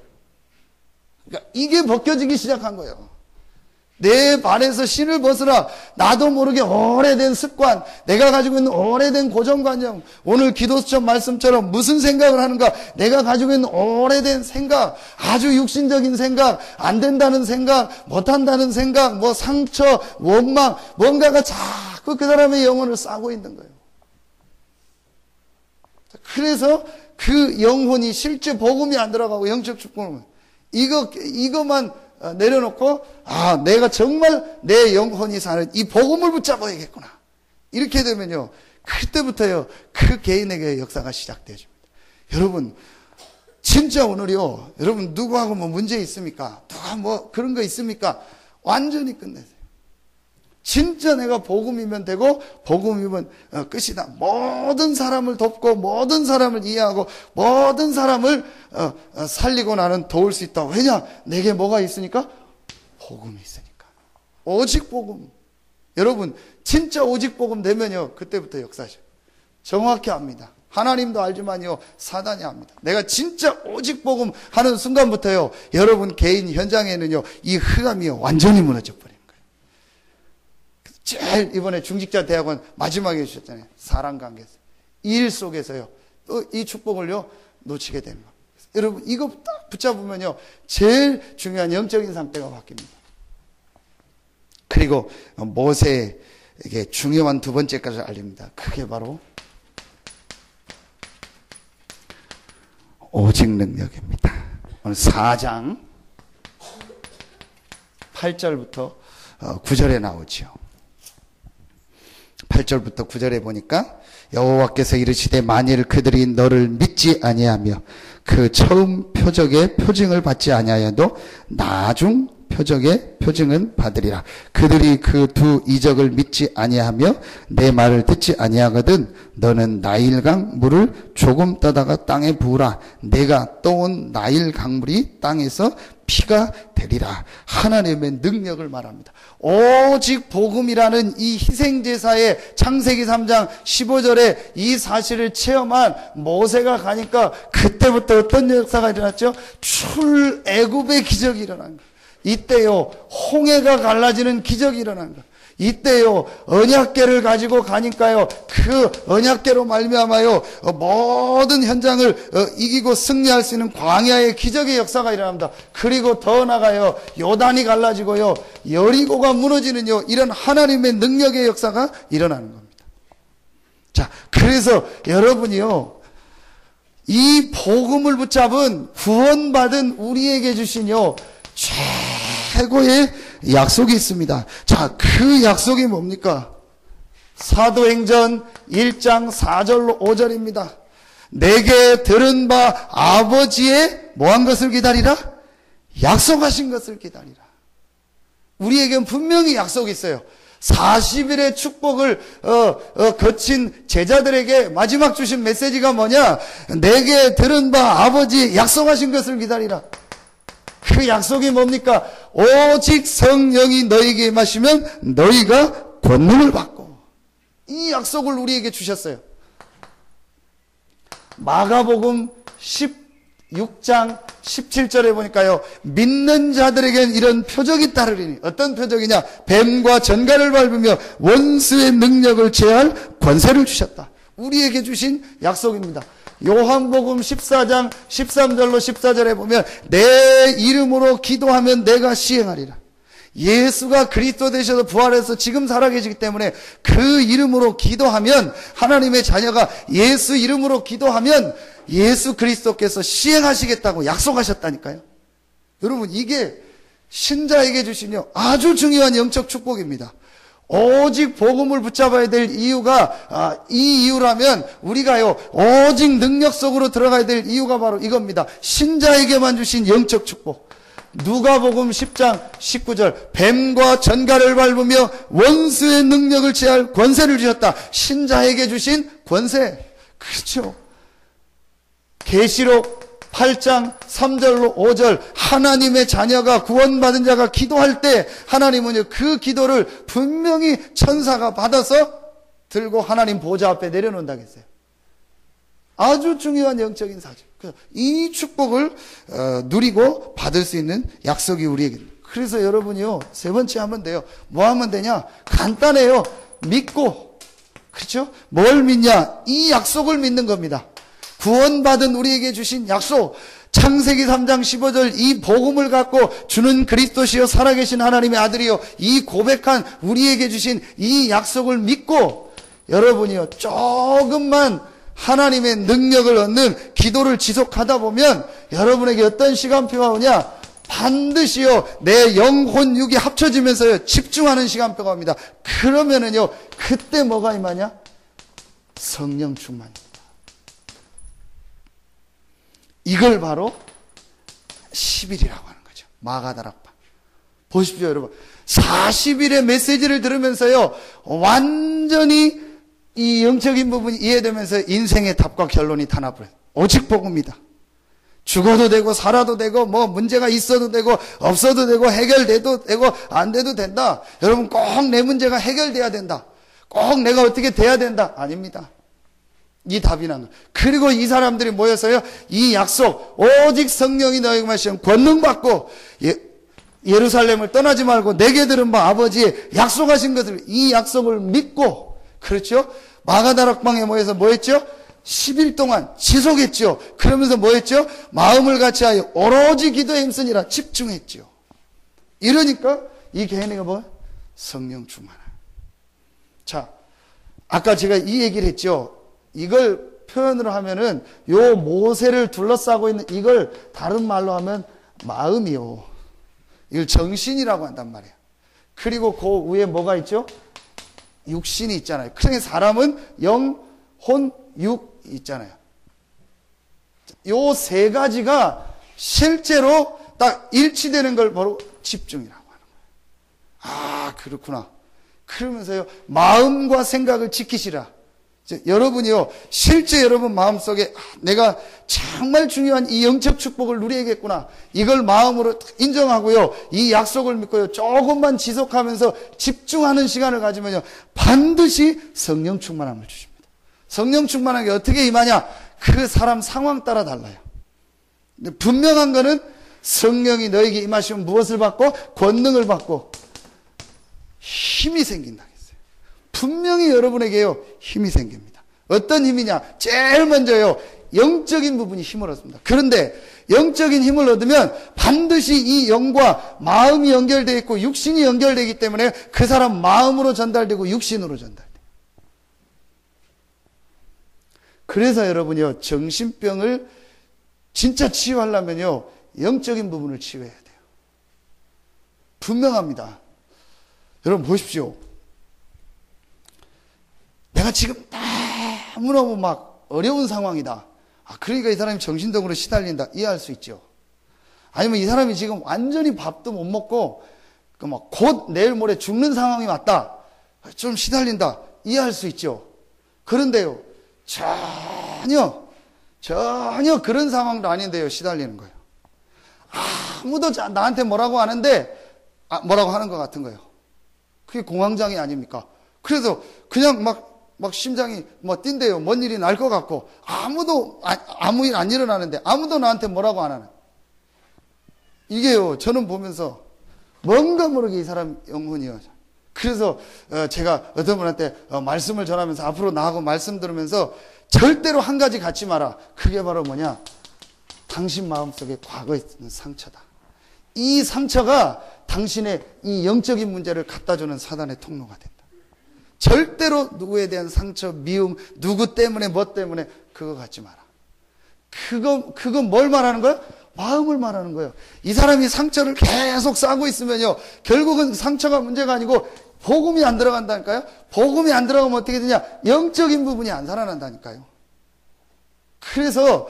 그러니까 이게 벗겨지기 시작한 거예요. 내 발에서 신을 벗으라. 나도 모르게 오래된 습관, 내가 가지고 있는 오래된 고정관념, 오늘 기도수첩 말씀처럼 무슨 생각을 하는가, 내가 가지고 있는 오래된 생각, 아주 육신적인 생각, 안 된다는 생각, 못한다는 생각, 뭐 상처, 원망, 뭔가가 자꾸 그 사람의 영혼을 싸고 있는 거예요. 그래서 그 영혼이 실제 복음이 안 들어가고 영적 축복은 이것만 내려놓고 내가 정말 내 영혼이 사는 이 복음을 붙잡아야겠구나. 이렇게 되면요. 그때부터요. 그 개인에게 역사가 시작되어집니다. 여러분 진짜 오늘요. 여러분 누구하고 뭐 문제 있습니까? 누가 뭐 그런 거 있습니까? 완전히 끝내세요. 진짜 내가 복음이면 되고 복음이면 끝이다. 모든 사람을 돕고 모든 사람을 이해하고 모든 사람을 살리고 나는 도울 수 있다. 왜냐? 내게 뭐가 있으니까? 복음이 있으니까. 오직 복음. 여러분 진짜 오직 복음 되면요. 그때부터 역사죠. 정확히 압니다. 하나님도 알지만요. 사단이 압니다. 내가 진짜 오직 복음 하는 순간부터요. 여러분 개인 현장에는요. 이 흑암이요. 완전히 무너져 버려요. 제일 이번에 중직자 대학원 마지막에 해주셨잖아요. 사랑관계에서. 일 속에서요. 또 이 축복을요. 놓치게 됩니다. 여러분 이거 딱 붙잡으면요. 제일 중요한 영적인 상태가 바뀝니다. 그리고 모세에게 중요한 두 번째 것을 알립니다. 그게 바로 오직 능력입니다. 오늘 4장 8절부터 9절에 나오죠. 8절부터 9절에 보니까 여호와께서 이르시되 만일 그들이 너를 믿지 아니하며 그 처음 표적의 표징을 받지 아니하여도 나중 표적의 표징은 받으리라. 그들이 그 두 이적을 믿지 아니하며 내 말을 듣지 아니하거든 너는 나일강 물을 조금 떠다가 땅에 부으라. 내가 떠온 나일 강물이 땅에서 피가 되리라. 하나님의 능력을 말합니다. 오직 복음이라는 이 희생제사의 창세기 3장 15절에 이 사실을 체험한 모세가 가니까 그때부터 어떤 역사가 일어났죠? 출애굽의 기적이 일어난 거예요. 이때요 홍해가 갈라지는 기적이 일어난 거예요. 이때요 언약궤를 가지고 가니까요 그 언약궤로 말미암아요 모든 현장을 이기고 승리할 수 있는 광야의 기적의 역사가 일어납니다. 그리고 더 나가요 요단이 갈라지고요 여리고가 무너지는요 이런 하나님의 능력의 역사가 일어나는 겁니다. 자, 그래서 여러분이요 이 복음을 붙잡은 구원받은 우리에게 주신요 최고의 약속이 있습니다. 자, 그 약속이 뭡니까? 사도행전 1장 4절로 5절입니다. 내게 들은 바 아버지의 뭐한 것을 기다리라? 약속하신 것을 기다리라. 우리에겐 분명히 약속이 있어요. 40일의 축복을 거친 제자들에게 마지막 주신 메시지가 뭐냐? 내게 들은 바 아버지 약속하신 것을 기다리라. 그 약속이 뭡니까? 오직 성령이 너희에게 임하시면 너희가 권능을 받고 이 약속을 우리에게 주셨어요. 마가복음 16장 17절에 보니까요 믿는 자들에겐 이런 표적이 따르리니 어떤 표적이냐? 뱀과 전갈을 밟으며 원수의 능력을 제할 권세를 주셨다. 우리에게 주신 약속입니다. 요한복음 14장 13절로 14절에 보면 내 이름으로 기도하면 내가 시행하리라. 예수가 그리스도 되셔서 부활해서 지금 살아계시기 때문에 그 이름으로 기도하면 하나님의 자녀가 예수 이름으로 기도하면 예수 그리스도께서 시행하시겠다고 약속하셨다니까요. 여러분 이게 신자에게 주시며 아주 중요한 영적 축복입니다. 오직 복음을 붙잡아야 될 이유가 이 이유라면 우리가요 오직 능력 속으로 들어가야 될 이유가 바로 이겁니다. 신자에게만 주신 영적 축복. 누가복음 10장 19절 뱀과 전갈을 밟으며 원수의 능력을 제할 권세를 주셨다. 신자에게 주신 권세. 그렇죠. 계시록 8장 3절로 5절 하나님의 자녀가 구원받은 자가 기도할 때 하나님은 그 기도를 분명히 천사가 받아서 들고 하나님 보좌 앞에 내려놓는다고 했어요. 아주 중요한 영적인 사실. 이 축복을 누리고 받을 수 있는 약속이 우리에게. 그래서 여러분이요, 세 번째 하면 돼요. 뭐 하면 되냐? 간단해요. 믿고. 그렇죠? 뭘 믿냐? 이 약속을 믿는 겁니다. 구원받은 우리에게 주신 약속. 창세기 3장 15절 이 복음을 갖고 주는 그리스도시요 살아계신 하나님의 아들이요, 이 고백한 우리에게 주신 이 약속을 믿고 여러분이요, 조금만 하나님의 능력을 얻는 기도를 지속하다 보면 여러분에게 어떤 시간표가 오냐? 반드시요, 내 영혼 육이 합쳐지면서요, 집중하는 시간표가 옵니다. 그러면은요, 그때 뭐가 임하냐? 성령 충만입니다. 이걸 바로 10일이라고 하는 거죠. 마가다락방. 보십시오, 여러분. 40일의 메시지를 들으면서요, 완전히 이 영적인 부분이 이해되면서 인생의 답과 결론이 다 나버려요. 오직 복음이다. 죽어도 되고 살아도 되고 뭐 문제가 있어도 되고 없어도 되고 해결돼도 되고 안 돼도 된다. 여러분, 꼭 내 문제가 해결돼야 된다. 꼭 내가 어떻게 돼야 된다. 아닙니다. 이 답이 난 거예요. 그리고 이 사람들이 모여서요, 이 약속, 오직 성령이 너에게 마시면 권능 받고 예루살렘을 떠나지 말고 내게 들은 바 아버지의 약속하신 것을, 이 약속을 믿고, 그렇죠? 마가다락방에 모여서 뭐 했죠? 10일 동안 지속했죠. 그러면서 뭐 했죠? 마음을 같이하여 오로지 기도에 힘쓰니라 집중했죠. 이러니까 이 개인이가 뭐야? 성령 충만함. 자, 아까 제가 이 얘기를 했죠. 이걸 표현으로 하면은 요 모세를 둘러싸고 있는 이걸 다른 말로 하면 마음이요. 이걸 정신이라고 한단 말이에요. 그리고 그 위에 뭐가 있죠? 육신이 있잖아요. 그러니까 사람은 영, 혼, 육 있잖아요. 요 세 가지가 실제로 딱 일치되는 걸 바로 집중이라고 하는 거예요. 아, 그렇구나. 그러면서요, 마음과 생각을 지키시라. 여러분이요, 실제 여러분 마음속에 내가 정말 중요한 이 영적 축복을 누려야겠구나, 이걸 마음으로 인정하고요, 이 약속을 믿고요, 조금만 지속하면서 집중하는 시간을 가지면요, 반드시 성령 충만함을 주십니다. 성령 충만한 게 어떻게 임하냐? 그 사람 상황 따라 달라요. 근데 분명한 거는 성령이 너에게 임하시면 무엇을 받고? 권능을 받고 힘이 생긴다 했어요. 분명히 여러분에게요, 힘이 생깁니다. 어떤 힘이냐? 제일 먼저요, 영적인 부분이 힘을 얻습니다. 그런데 영적인 힘을 얻으면 반드시 이 영과 마음이 연결되어 있고 육신이 연결되기 때문에 그 사람 마음으로 전달되고 육신으로 전달돼요. 그래서 여러분이요, 정신병을 진짜 치유하려면요, 영적인 부분을 치유해야 돼요. 분명합니다. 여러분 보십시오. 내가 지금 너무너무 막 어려운 상황이다. 아, 그러니까 이 사람이 정신적으로 시달린다. 이해할 수 있죠. 아니면 이 사람이 지금 완전히 밥도 못 먹고 막 곧 내일 모레 죽는 상황이 왔다. 좀 시달린다. 이해할 수 있죠. 그런데요, 전혀 그런 상황도 아닌데요, 시달리는 거예요. 아무도 나한테 뭐라고 하는데 뭐라고 하는 것 같은 거예요. 그게 공황장애 아닙니까? 그래서 그냥 막 심장이 뭐 뛴대요. 뭔 일이 날 것 같고 아무 일 안 일어나는데 아무도 나한테 뭐라고 안 하는. 이게요, 저는 보면서 뭔가 모르게 이 사람 영혼이요. 그래서 제가 어떤 분한테 말씀을 전하면서 앞으로 나하고 말씀 들으면서 절대로 한 가지 갖지 마라. 그게 바로 뭐냐? 당신 마음속에 과거에 있는 상처다. 이 상처가 당신의 이 영적인 문제를 갖다주는 사단의 통로가 된다. 절대로 누구에 대한 상처, 미움, 누구 때문에 뭐 때문에 그거 갖지 마라. 그거 뭘 말하는 거야? 마음을 말하는 거예요. 이 사람이 상처를 계속 싸고 있으면요, 결국은 상처가 문제가 아니고 복음이 안 들어간다니까요. 복음이 안 들어가면 어떻게 되냐? 영적인 부분이 안 살아난다니까요. 그래서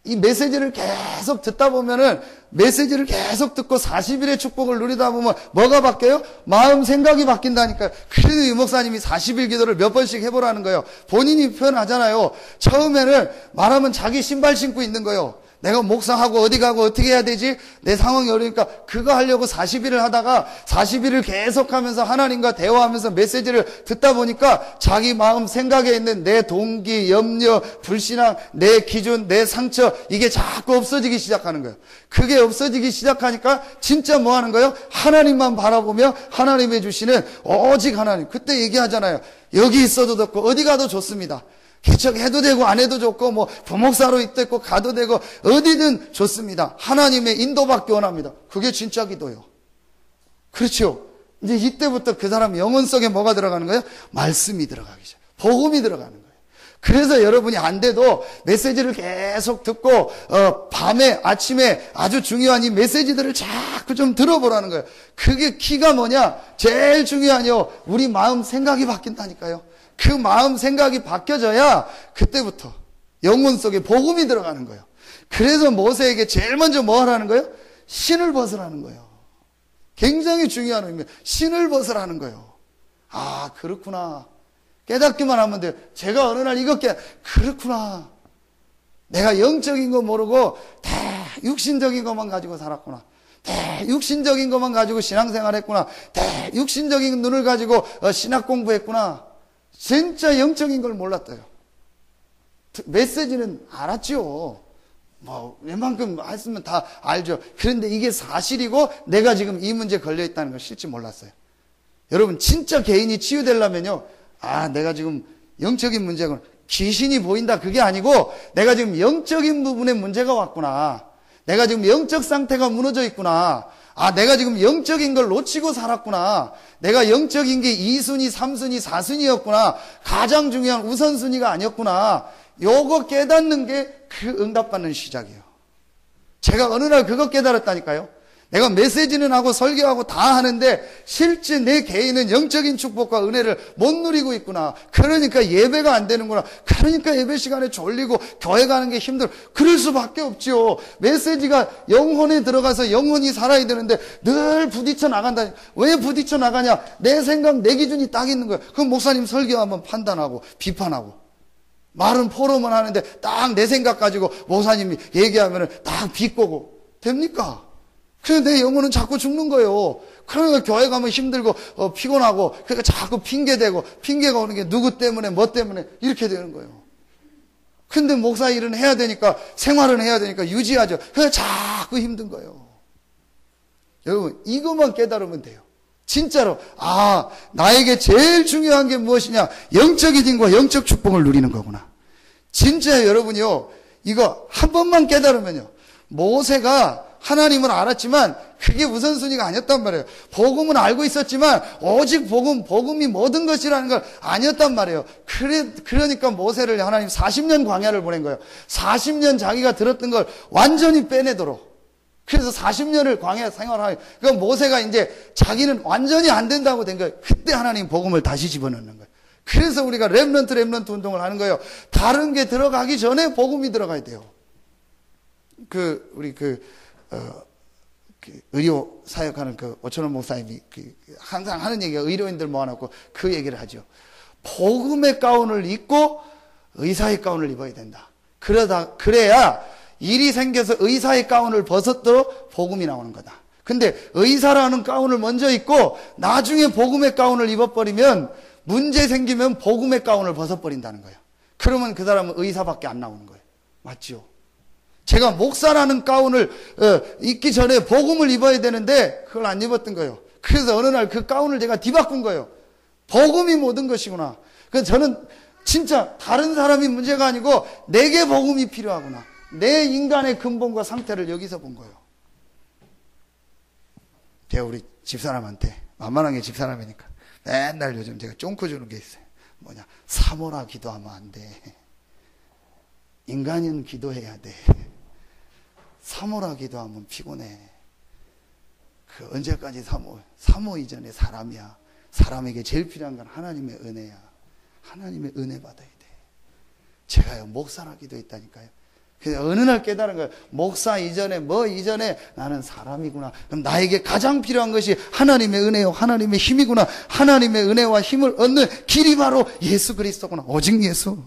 이 메시지를 계속 듣다 보면은 메시지를 계속 듣고 40일의 축복을 누리다 보면 뭐가 바뀌어요? 마음 생각이 바뀐다니까요. 그래도 이 목사님이 40일 기도를 몇 번씩 해보라는 거예요. 본인이 표현하잖아요. 처음에는 말하면 자기 신발 신고 있는 거예요. 내가 목사하고 어디 가고 어떻게 해야 되지? 내 상황이 어려우니까 그거 하려고 40일을 하다가 40일을 계속하면서 하나님과 대화하면서 메시지를 듣다 보니까 자기 마음 생각에 있는 내 동기, 염려, 불신앙, 내 기준, 내 상처 이게 자꾸 없어지기 시작하는 거예요. 그게 없어지기 시작하니까 진짜 뭐 하는 거예요? 하나님만 바라보며 하나님이 주시는 오직 하나님. 그때 얘기하잖아요. 여기 있어도 좋고 어디 가도 좋습니다. 개척해도 되고 안 해도 좋고 뭐 부목사로 있고 가도 되고 어디든 좋습니다. 하나님의 인도받기 원합니다. 그게 진짜 기도예요. 그렇죠? 이제 이때부터 그 사람 영혼 속에 뭐가 들어가는 거예요? 말씀이 들어가기 시작. 복음이 들어가는 거예요. 그래서 여러분이 안 돼도 메시지를 계속 듣고 밤에 아침에 아주 중요한 이 메시지들을 자꾸 좀 들어보라는 거예요. 그게 키가 뭐냐? 제일 중요한요. 우리 마음 생각이 바뀐다니까요. 그 마음 생각이 바뀌어져야 그때부터 영혼 속에 복음이 들어가는 거예요. 그래서 모세에게 제일 먼저 뭐 하라는 거예요? 신을 벗으라는 거예요. 굉장히 중요한 의미예요. 신을 벗으라는 거예요. 아, 그렇구나. 깨닫기만 하면 돼요. 제가 어느 날 이거 그렇구나. 내가 영적인 거 모르고 다 육신적인 것만 가지고 살았구나. 다 육신적인 것만 가지고 신앙생활 했구나. 다 육신적인 눈을 가지고 신학 공부했구나. 진짜 영적인 걸 몰랐어요. 메시지는 알았죠. 뭐 웬만큼 했으면 다 알죠. 그런데 이게 사실이고 내가 지금 이 문제에 걸려있다는 걸 실제 몰랐어요. 여러분 진짜 개인이 치유되려면요. 아, 내가 지금 영적인 문제가 귀신이 보인다 그게 아니고 내가 지금 영적인 부분에 문제가 왔구나. 내가 지금 영적 상태가 무너져 있구나. 아, 내가 지금 영적인 걸 놓치고 살았구나. 내가 영적인 게 2순위, 3순위, 4순위였구나. 가장 중요한 우선순위가 아니었구나. 요거 깨닫는 게 그 응답받는 시작이에요. 제가 어느 날 그거 깨달았다니까요. 내가 메시지는 하고 설교하고 다 하는데 실제 내 개인은 영적인 축복과 은혜를 못 누리고 있구나. 그러니까 예배가 안 되는구나. 그러니까 예배 시간에 졸리고 교회 가는 게 힘들어. 그럴 수밖에 없지요. 메시지가 영혼에 들어가서 영혼이 살아야 되는데 늘 부딪혀 나간다. 왜 부딪혀 나가냐? 내 생각, 내 기준이 딱 있는 거예요. 그럼 목사님 설교하면 판단하고 비판하고 말은 포럼을 하는데 딱 내 생각 가지고 목사님이 얘기하면 딱 비꼬고 됩니까? 그래서 내 영혼은 자꾸 죽는 거예요. 그러니까 교회 가면 힘들고 피곤하고 그러니까 자꾸 핑계대고 핑계가 오는 게 누구 때문에 뭐 때문에 이렇게 되는 거예요. 근데 목사 일은 해야 되니까 생활은 해야 되니까 유지하죠. 그래서 자꾸 힘든 거예요. 여러분 이것만 깨달으면 돼요. 진짜로 아 나에게 제일 중요한 게 무엇이냐? 영적인 힘과 영적 축복을 누리는 거구나. 진짜 여러분이요 이거 한 번만 깨달으면요 모세가 하나님은 알았지만 그게 우선순위가 아니었단 말이에요. 복음은 알고 있었지만 오직 복음이 모든 것이라는 걸 아니었단 말이에요. 그러니까 모세를 하나님 40년 광야를 보낸 거예요. 40년 자기가 들었던 걸 완전히 빼내도록. 그래서 40년을 광야 생활하고 그러니까 모세가 이제 자기는 완전히 안 된다고 된 거예요. 그때 하나님 복음을 다시 집어넣는 거예요. 그래서 우리가 렘넌트 운동을 하는 거예요. 다른 게 들어가기 전에 복음이 들어가야 돼요. 우리 의료 사역하는 오천원 목사님이 항상 하는 얘기가 의료인들 모아놓고 그 얘기를 하죠. 복음의 가운을 입고 의사의 가운을 입어야 된다. 그래야 일이 생겨서 의사의 가운을 벗었도록 복음이 나오는 거다. 근데 의사라는 가운을 먼저 입고 나중에 복음의 가운을 입어버리면 문제 생기면 복음의 가운을 벗어버린다는 거예요. 그러면 그 사람은 의사밖에 안 나오는 거예요. 맞죠? 제가 목사라는 가운을 입기 전에 복음을 입어야 되는데 그걸 안 입었던 거예요. 그래서 어느 날 그 가운을 제가 뒤바꾼 거예요. 복음이 모든 것이구나. 그래서 저는 진짜 다른 사람이 문제가 아니고 내게 복음이 필요하구나. 내 인간의 근본과 상태를 여기서 본 거예요. 제가 우리 집사람한테 만만하게 집사람이니까 맨날 요즘 제가 쫑코 주는 게 있어요. 뭐냐 사모라 기도하면 안 돼. 인간은 기도해야 돼. 사모라 기도하면 피곤해. 언제까지 사모 이전에 사람이야. 사람에게 제일 필요한 건 하나님의 은혜야. 하나님의 은혜 받아야 돼. 제가요 목사라 기도했다니까요. 어느 날 깨달은 거예요. 목사 이전에 뭐 이전에 나는 사람이구나. 그럼 나에게 가장 필요한 것이 하나님의 은혜요 하나님의 힘이구나. 하나님의 은혜와 힘을 얻는 길이 바로 예수 그리스도구나. 오직 예수.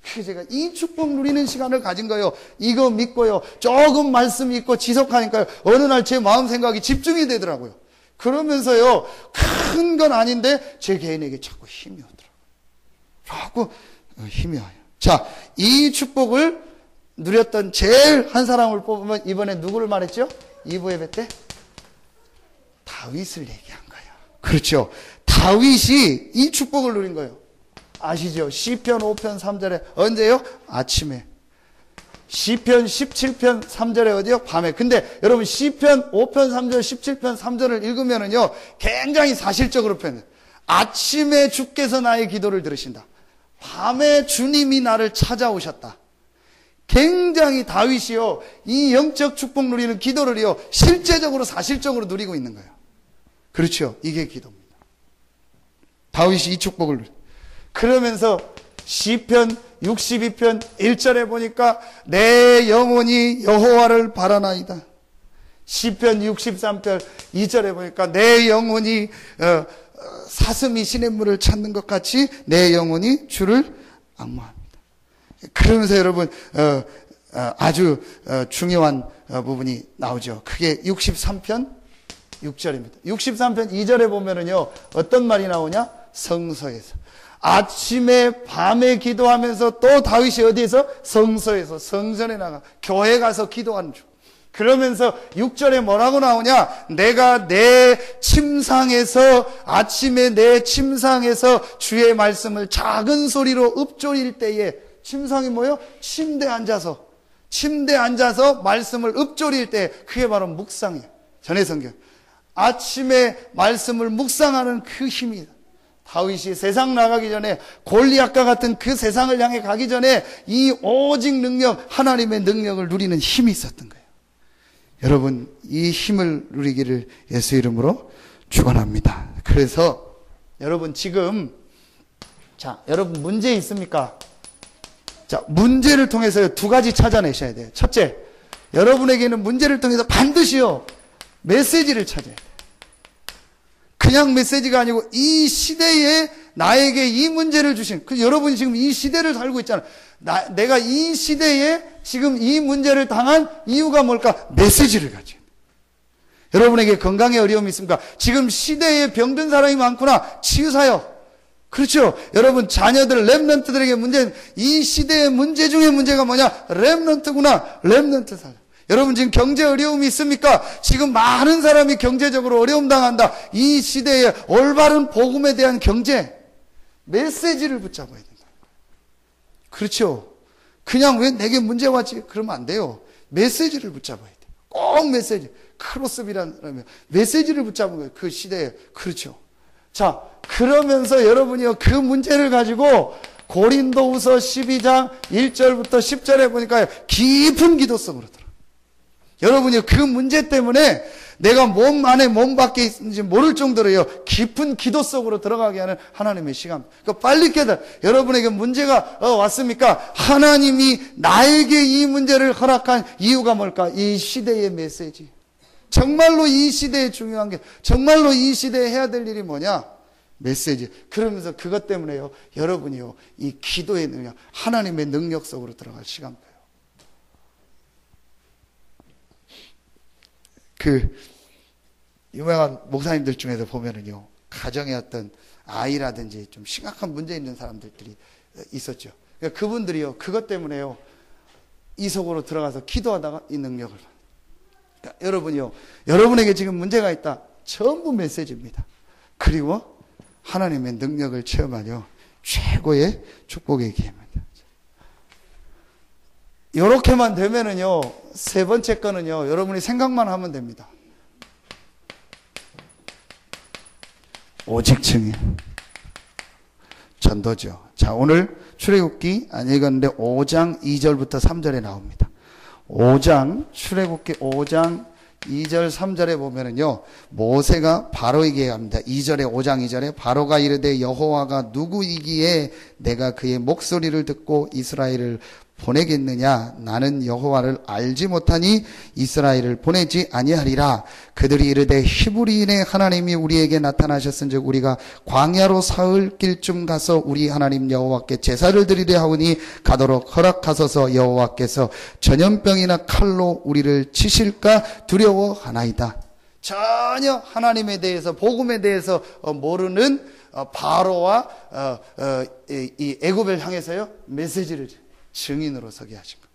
그래서 제가 이 축복 누리는 시간을 가진 거예요. 이거 믿고요. 조금 말씀 읽고 지속하니까요. 어느 날 제 마음 생각이 집중이 되더라고요. 그러면서요. 큰 건 아닌데 제 개인에게 자꾸 힘이 오더라고요. 자꾸 힘이 와요. 자, 이 축복을 누렸던 제일 한 사람을 뽑으면 이번에 누구를 말했죠? 2부 예배 때? 다윗을 얘기한 거예요. 그렇죠. 다윗이 이 축복을 누린 거예요. 아시죠? 시편 5편 3절에 언제요? 아침에. 시편 17편 3절에 어디요? 밤에. 근데 여러분 시편 5편 3절 17편 3절을 읽으면은요 굉장히 사실적으로 표현해요. 아침에 주께서 나의 기도를 들으신다. 밤에 주님이 나를 찾아오셨다. 굉장히 다윗이요 이 영적 축복 누리는 기도를요 실제적으로 사실적으로 누리고 있는 거예요. 그렇죠. 이게 기도입니다. 다윗이 이 축복을 그러면서 시편 62편 1절에 보니까 내 영혼이 여호와를 바라나이다. 시편 63편 2절에 보니까 내 영혼이 사슴이 시냇물을 찾는 것 같이 내 영혼이 주를 앙모합니다. 그러면서 여러분 아주 중요한 부분이 나오죠. 그게 63편 6절입니다. 63편 2절에 보면은요 어떤 말이 나오냐? 성서에서 아침에 밤에 기도하면서 또 다윗이 어디에서? 성서에서 성전에 나가 교회 가서 기도하는 중. 그러면서 6절에 뭐라고 나오냐? 내가 내 침상에서 아침에 내 침상에서 주의 말씀을 작은 소리로 읊조릴 때에 침상이 뭐예요? 침대에 앉아서 말씀을 읊조릴 때 그게 바로 묵상이에요. 전해 성경. 아침에 말씀을 묵상하는 그 힘이 다윗이 세상 나가기 전에 골리앗과 같은 그 세상을 향해 가기 전에 이 오직 능력 하나님의 능력을 누리는 힘이 있었던 거예요. 여러분 이 힘을 누리기를 예수 이름으로 축원합니다. 그래서 여러분 지금 자 여러분 문제 있습니까? 자 문제를 통해서 두 가지 찾아내셔야 돼요. 첫째, 여러분에게는 문제를 통해서 반드시요 메시지를 찾아야 돼요. 그냥 메시지가 아니고 이 시대에 나에게 이 문제를 주신 여러분이 지금 이 시대를 살고 있잖아요. 내가 이 시대에 지금 이 문제를 당한 이유가 뭘까? 메시지를 가지고. 여러분에게 건강에 어려움이 있습니까? 지금 시대에 병든 사람이 많구나. 치유사역. 그렇죠. 여러분 자녀들 렘넌트들에게 문제는 이 시대의 문제 중에 문제가 뭐냐? 렘넌트구나. 렘넌트 사역. 여러분 지금 경제 어려움이 있습니까? 지금 많은 사람이 경제적으로 어려움 당한다. 이 시대에 올바른 복음에 대한 경제 메시지를 붙잡아야 된다. 그렇죠. 그냥 왜 내게 문제 왔지? 그러면 안 돼요. 메시지를 붙잡아야 돼요. 꼭 메시지. 크로스비라는 메시지를 붙잡은 거예요. 그 시대에. 그렇죠. 자, 그러면서 여러분이요 그 문제를 가지고 고린도후서 12장 1절부터 10절에 보니까 깊은 기도 속으로 들어. 여러분이 그 문제 때문에 내가 몸 안에 몸 밖에 있는지 모를 정도로요 깊은 기도 속으로 들어가게 하는 하나님의 시간. 그러니까 빨리 깨달아. 여러분에게 문제가 왔습니까? 하나님이 나에게 이 문제를 허락한 이유가 뭘까? 이 시대의 메시지. 정말로 이 시대에 중요한 게 정말로 이 시대에 해야 될 일이 뭐냐? 메시지. 그러면서 그것 때문에요 여러분이요 이 기도의 능력 하나님의 능력 속으로 들어갈 시간. 그 유명한 목사님들 중에서 보면은요 가정에 어떤 아이라든지 좀 심각한 문제 있는 사람들이 있었죠. 그러니까 그분들이요 그것 때문에요 이 속으로 들어가서 기도하다가 이 능력을 받아요. 그러니까 여러분이요 여러분에게 지금 문제가 있다. 전부 메시지입니다. 그리고 하나님의 능력을 체험하려 최고의 축복의 기회입니다. 이렇게만 되면은요 세 번째 거는요 여러분이 생각만 하면 됩니다. 오직 증인 전도죠. 자 오늘 출애굽기 안 읽었는데 5장 2절부터 3절에 나옵니다. 5장 출애굽기 5장 2절 3절에 보면은요 모세가 바로에게 합니다. 2절에 5장 2절에 바로가 이르되 여호와가 누구이기에 내가 그의 목소리를 듣고 이스라엘을 보내겠느냐? 나는 여호와를 알지 못하니 이스라엘을 보내지 아니하리라. 그들이 이르되 히브리인의 하나님이 우리에게 나타나셨은즉 우리가 광야로 사흘 길쯤 가서 우리 하나님 여호와께 제사를 드리려 하오니 가도록 허락하소서. 여호와께서 전염병이나 칼로 우리를 치실까 두려워하나이다. 전혀 하나님에 대해서, 복음에 대해서 모르는 바로와 이 애굽을 향해서요 메시지를 증인으로 서게 하신 것.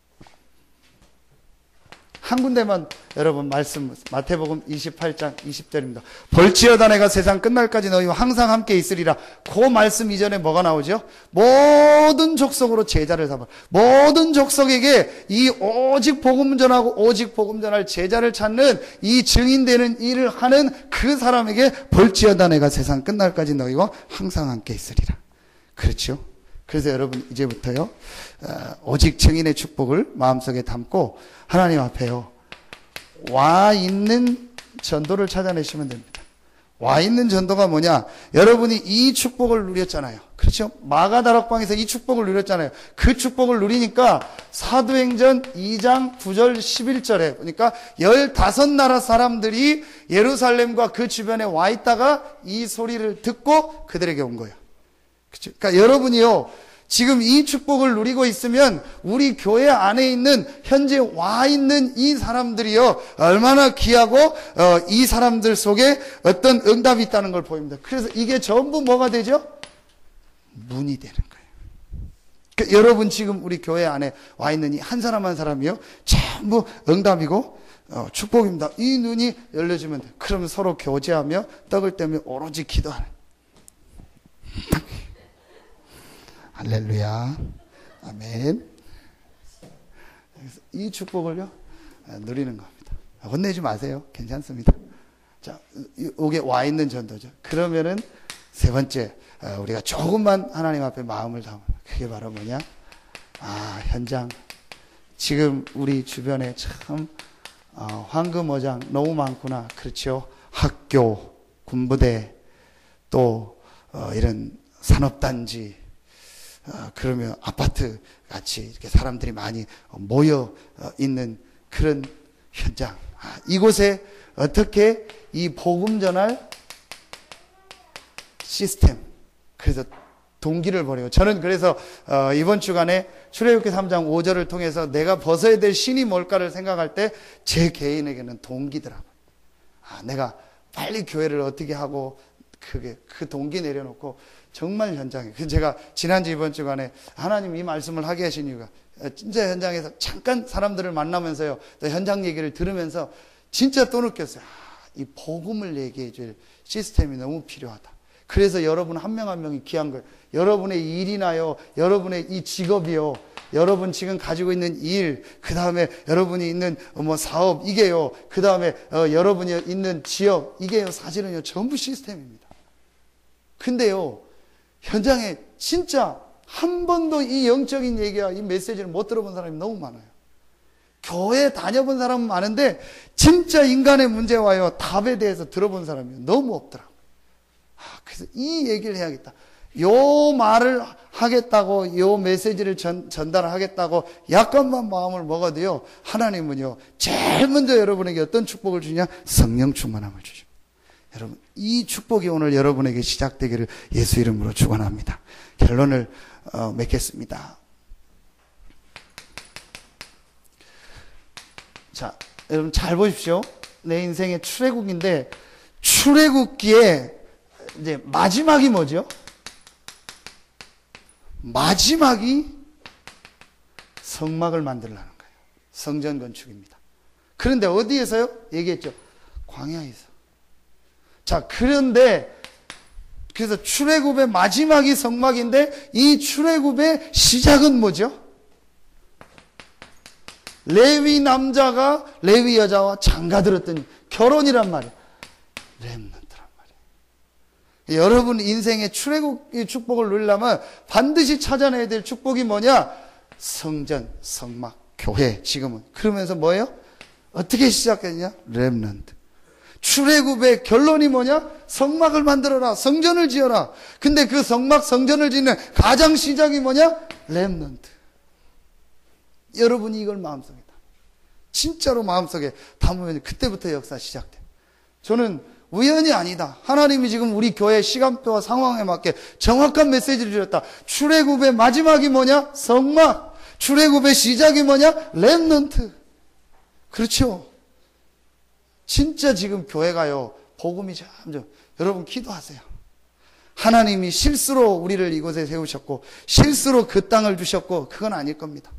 한 군데만 여러분 말씀, 마태복음 28장 20절입니다. 볼지어다 내가 세상 끝날까지 너희와 항상 함께 있으리라. 그 말씀 이전에 뭐가 나오죠? 모든 족속으로 제자를 삼아. 모든 족속에게 이 오직 복음 전하고 오직 복음 전할 제자를 찾는 이 증인되는 일을 하는 그 사람에게 볼지어다 내가 세상 끝날까지 너희와 항상 함께 있으리라. 그렇죠? 그래서 여러분 이제부터요 오직 증인의 축복을 마음속에 담고 하나님 앞에요 와 있는 전도를 찾아내시면 됩니다. 와 있는 전도가 뭐냐? 여러분이 이 축복을 누렸잖아요. 그렇죠? 마가다락방에서 이 축복을 누렸잖아요. 그 축복을 누리니까 사도행전 2장 9절 11절에 보니까 15나라 사람들이 예루살렘과 그 주변에 와 있다가 이 소리를 듣고 그들에게 온 거예요. 그렇죠? 그러니까 여러분이요 지금 이 축복을 누리고 있으면 우리 교회 안에 있는 현재 와 있는 이 사람들이요 얼마나 귀하고 이 사람들 속에 어떤 응답이 있다는 걸 보입니다. 그래서 이게 전부 뭐가 되죠? 문이 되는 거예요. 그러니까 여러분 지금 우리 교회 안에 와 있는 이 한 사람 한 사람이요 전부 응답이고 축복입니다. 이 눈이 열려지면 돼요. 그러면 서로 교제하며 떡을 떼며 오로지 기도하는. 할렐루야. 아멘. 이 축복을요, 누리는 겁니다. 혼내지 마세요. 괜찮습니다. 자, 이게 와 있는 전도죠. 그러면은 세 번째, 우리가 조금만 하나님 앞에 마음을 담으면, 그게 바로 뭐냐? 현장. 지금 우리 주변에 참, 황금어장 너무 많구나. 그렇죠? 학교, 군부대, 또, 이런 산업단지, 그러면 아파트 같이 이렇게 사람들이 많이 모여 있는 그런 현장. 이곳에 어떻게 이 복음 전할 시스템. 그래서 동기를 벌여요. 저는 그래서 이번 주간에 출애굽기 3장 5절을 통해서 내가 벗어야 될 신이 뭘까를 생각할 때 제 개인에게는 동기더라고요. 내가 빨리 교회를 어떻게 하고 그 동기 내려놓고 정말 현장에. 그래서 제가 지난주 이번 주간에 하나님 이 말씀을 하게 하신 이유가 진짜 현장에서 잠깐 사람들을 만나면서요. 또 현장 얘기를 들으면서 진짜 또 느꼈어요. 이 복음을 얘기해 줄 시스템이 너무 필요하다. 그래서 여러분 한 명 한 명이 귀한 거예요. 여러분의 일이나요. 여러분의 이 직업이요. 여러분 지금 가지고 있는 일, 그 다음에 여러분이 있는 사업, 이게요. 그 다음에 여러분이 있는 지역, 이게요. 사실은요. 전부 시스템입니다. 근데요. 현장에 진짜 한 번도 이 영적인 얘기와 이 메시지를 못 들어본 사람이 너무 많아요. 교회 다녀본 사람은 많은데 진짜 인간의 문제와요 답에 대해서 들어본 사람이 너무 없더라고요. 그래서 이 얘기를 해야겠다. 요 말을 하겠다고, 요 메시지를 전달하겠다고 약간만 마음을 먹어도요 하나님은요 제일 먼저 여러분에게 어떤 축복을 주냐? 성령 충만함을 주죠. 여러분 이 축복이 오늘 여러분에게 시작되기를 예수 이름으로 축원합니다. 결론을 맺겠습니다. 자, 여러분 잘 보십시오. 내 인생의 출애굽인데 출애굽기에 이제 마지막이 뭐죠? 마지막이 성막을 만들라는 거예요. 성전 건축입니다. 그런데 어디에서요? 얘기했죠. 광야에서. 자, 그런데 그래서 출애굽의 마지막이 성막인데 이 출애굽의 시작은 뭐죠? 레위 남자가 레위 여자와 장가들었더니 결혼이란 말이에요. 렘넌트란 말이에요. 여러분 인생의 출애굽의 축복을 누리려면 반드시 찾아내야 될 축복이 뭐냐? 성전, 성막, 교회 지금은. 그러면서 뭐예요? 어떻게 시작했냐? 렘넌트. 출애굽의 결론이 뭐냐? 성막을 만들어라. 성전을 지어라. 근데 그 성막, 성전을 짓는 가장 시작이 뭐냐? 렘넌트. 여러분이 이걸 마음속에 진짜로 마음속에 담으면 그때부터 역사 시작돼요. 저는 우연이 아니다. 하나님이 지금 우리 교회 시간표와 상황에 맞게 정확한 메시지를 주셨다. 출애굽의 마지막이 뭐냐? 성막. 출애굽의 시작이 뭐냐? 렘넌트. 그렇죠. 진짜 지금 교회가요, 복음이 점점, 여러분 기도하세요. 하나님이 실수로 우리를 이곳에 세우셨고 실수로 그 땅을 주셨고 그건 아닐 겁니다.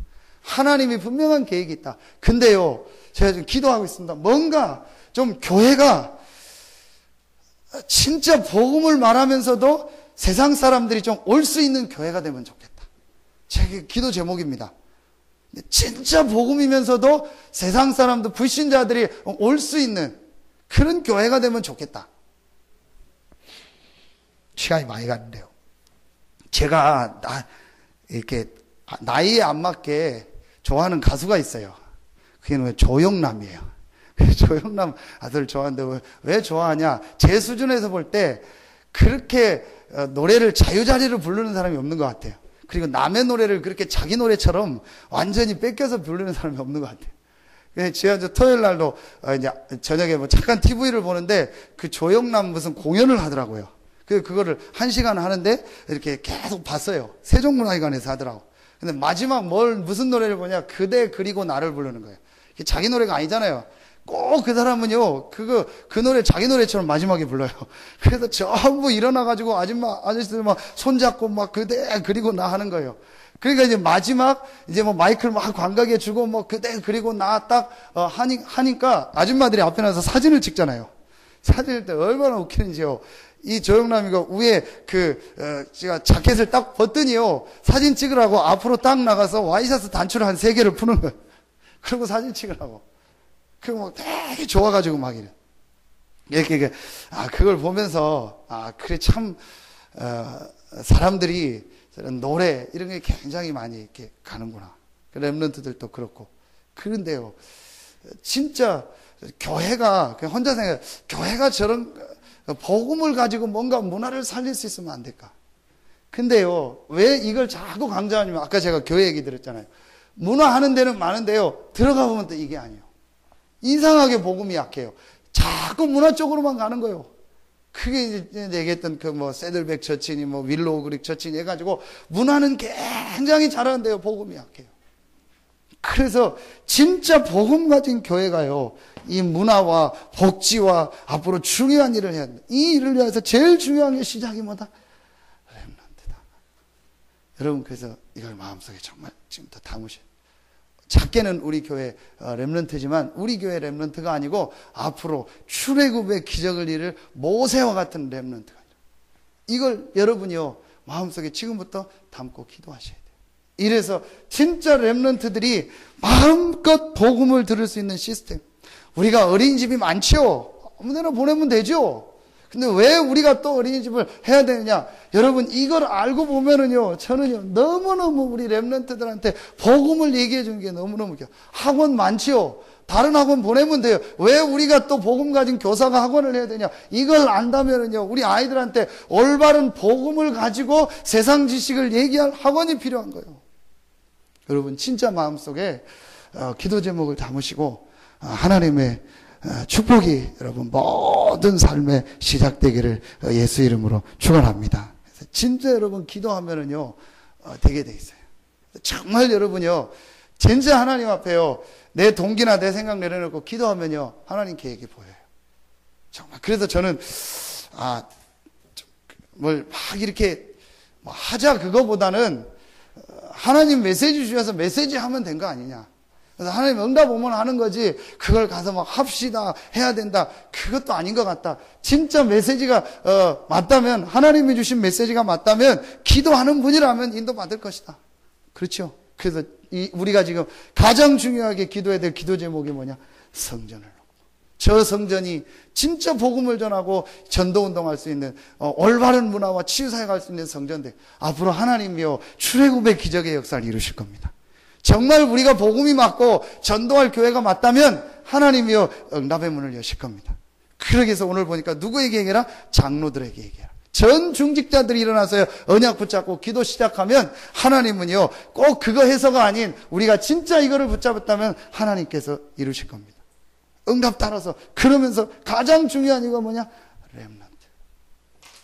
하나님이 분명한 계획이 있다. 근데요, 제가 지금 기도하고 있습니다. 뭔가 좀 교회가 진짜 복음을 말하면서도 세상 사람들이 좀 올 수 있는 교회가 되면 좋겠다. 제 기도 제목입니다. 진짜 복음이면서도 세상 사람들, 불신자들이 올 수 있는 그런 교회가 되면 좋겠다. 시간이 많이 갔는데요. 제가 이렇게 나이에 안 맞게 좋아하는 가수가 있어요. 그게 조영남이에요. 조영남 아들 좋아하는데 왜 좋아하냐? 제 수준에서 볼 때 그렇게 노래를 자유자재로 부르는 사람이 없는 것 같아요. 그리고 남의 노래를 그렇게 자기 노래처럼 완전히 뺏겨서 부르는 사람이 없는 것 같아요. 지난주 토요일 날도 이제 저녁에 뭐 잠깐 TV를 보는데 그 조영남 무슨 공연을 하더라고요. 그거를 1시간 하는데 이렇게 계속 봤어요. 세종문화회관에서 하더라고. 근데 마지막 무슨 노래를 보냐? 그대 그리고 나를 부르는 거예요. 자기 노래가 아니잖아요. 꼭 그 사람은요, 그 노래 자기 노래처럼 마지막에 불러요. 그래서 전부 일어나가지고 아저씨들 막 손잡고 막 그대 그리고 나 하는 거예요. 그러니까 이제 마지막, 이제 뭐 마이크를 막 관객에 주고 뭐 그대 그리고 나 딱, 하니까 아줌마들이 앞에 나서 사진을 찍잖아요. 사진을 때 얼마나 웃기는지요. 이 조영남이가 위에 제가 자켓을 딱 벗더니요, 사진 찍으라고 앞으로 딱 나가서 와이셔츠 단추를 한 3개를 푸는 거예요. 그리고 사진 찍으라고. 막 되게 좋아가지고 막 이래. 이렇게, 그걸 보면서, 그래, 참, 사람들이 노래, 이런 게 굉장히 많이 이렇게 가는구나. 렘넌트들도 그렇고. 그런데요, 진짜, 교회가, 그냥 혼자 생각해, 교회가 저런, 복음을 가지고 뭔가 문화를 살릴 수 있으면 안 될까? 근데요, 왜 이걸 자꾸 강조하냐면, 아까 제가 교회 얘기 들었잖아요. 문화 하는 데는 많은데요, 들어가 보면 또 이게 아니에요. 이상하게 복음이 약해요. 자꾸 문화 쪽으로만 가는 거예요. 그게 이제 얘기했던 세들백 처친이 윌로우 그릭 처친이 해가지고, 문화는 굉장히 잘하는데요, 복음이 약해요. 그래서 진짜 복음 가진 교회가요, 이 문화와 복지와 앞으로 중요한 일을 해야 된다. 이 일을 위해서 제일 중요한 게 시작이 뭐다? 렘넌트다. 여러분, 그래서 이걸 마음속에 정말 지금부터 담으셔야 돼요. 작게는 우리 교회 렘넌트지만 우리 교회 렘넌트가 아니고 앞으로 출애굽의 기적을 이룰 모세와 같은 렘넌트가 아니라, 이걸 여러분이요 마음속에 지금부터 담고 기도하셔야 돼요. 이래서 진짜 렘넌트들이 마음껏 복음을 들을 수 있는 시스템. 우리가 어린이집이 많지요. 아무데나 보내면 되죠. 근데 왜 우리가 또 어린이집을 해야 되느냐? 여러분, 이걸 알고 보면은요, 저는요, 너무너무 우리 렘넌트들한테 복음을 얘기해 주는 게 너무너무 웃겨요. 학원 많지요? 다른 학원 보내면 돼요. 왜 우리가 또 복음 가진 교사가 학원을 해야 되냐? 이걸 안다면은요, 우리 아이들한테 올바른 복음을 가지고 세상 지식을 얘기할 학원이 필요한 거예요. 여러분, 진짜 마음속에 기도 제목을 담으시고, 하나님의 축복이 여러분 모든 삶의 시작되기를 예수 이름으로 축원합니다. 진짜 여러분 기도하면은요 되게 돼 있어요. 정말 여러분요 진짜 하나님 앞에요 내 동기나 내 생각 내려놓고 기도하면요 하나님 계획이 보여요. 정말 그래서 저는 뭘 막 이렇게 하자 그거보다는 하나님 메시지 주셔서 메시지 하면 된 거 아니냐. 그래서 하나님 응답 오면 하는 거지, 그걸 가서 막 합시다, 해야 된다, 그것도 아닌 것 같다. 진짜 메시지가, 맞다면, 하나님이 주신 메시지가 맞다면, 기도하는 분이라면 인도받을 것이다. 그렇죠? 그래서 우리가 지금 가장 중요하게 기도해야 될 기도 제목이 뭐냐? 성전을 놓고. 저 성전이 진짜 복음을 전하고 전도운동할 수 있는, 올바른 문화와 치유사회 갈 수 있는 성전들. 앞으로 하나님이요, 출애굽의 기적의 역사를 이루실 겁니다. 정말 우리가 복음이 맞고 전도할 교회가 맞다면 하나님이요 응답의 문을 여실 겁니다. 그러기 위해서 오늘 보니까 누구에게 얘기해라? 장로들에게 얘기해라. 전 중직자들이 일어나서요, 언약 붙잡고 기도 시작하면 하나님은요, 꼭 그거 해서가 아닌 우리가 진짜 이거를 붙잡았다면 하나님께서 이루실 겁니다. 응답 따라서. 그러면서 가장 중요한 이거 뭐냐? 렘넌트.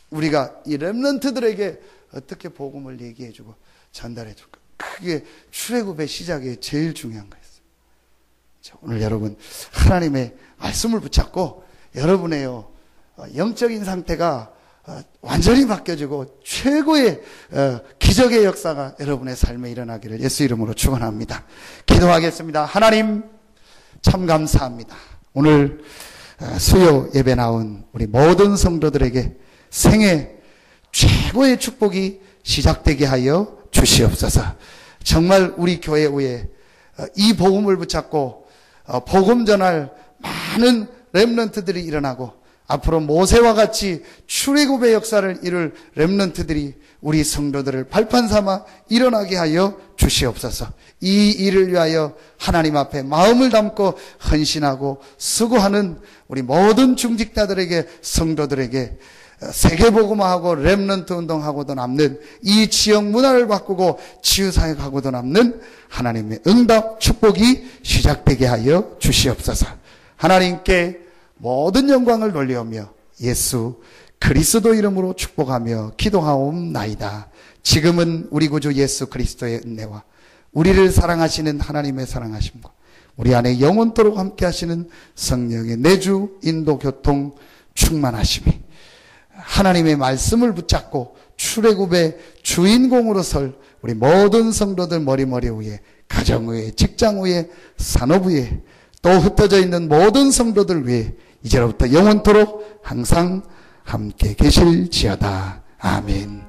우리가 이 렘넌트들에게 어떻게 복음을 얘기해주고 전달해 줄까? 그게 출애굽의 시작에 제일 중요한 거였어요. 오늘 여러분 하나님의 말씀을 붙잡고 여러분의 영적인 상태가 완전히 바뀌어지고 최고의 기적의 역사가 여러분의 삶에 일어나기를 예수 이름으로 축원합니다. 기도하겠습니다. 하나님 참 감사합니다. 오늘 수요 예배 나온 우리 모든 성도들에게 생애 최고의 축복이 시작되게 하여 주시옵소서. 정말 우리 교회 위에 이 복음을 붙잡고 복음 전할 많은 렘넌트들이 일어나고 앞으로 모세와 같이 출애굽의 역사를 이룰 렘넌트들이 우리 성도들을 발판 삼아 일어나게 하여 주시옵소서. 이 일을 위하여 하나님 앞에 마음을 담고 헌신하고 수고하는 우리 모든 중직자들에게, 성도들에게 세계복음화하고 렘넌트 운동하고도 남는 이 지역 문화를 바꾸고 치유사역하고도 남는 하나님의 응답 축복이 시작되게 하여 주시옵소서. 하나님께 모든 영광을 돌리오며 예수 그리스도 이름으로 축복하며 기도하옵나이다. 지금은 우리 구주 예수 그리스도의 은혜와 우리를 사랑하시는 하나님의 사랑하심과 우리 안에 영원토록 함께 하시는 성령의 내주 인도 교통 충만하심이 하나님의 말씀을 붙잡고 출애굽의 주인공으로 설 우리 모든 성도들 머리 위에, 가정 위에, 직장 위에, 산업 위에, 또 흩어져 있는 모든 성도들 위에 이제로부터 영원토록 항상 함께 계실지어다. 아멘.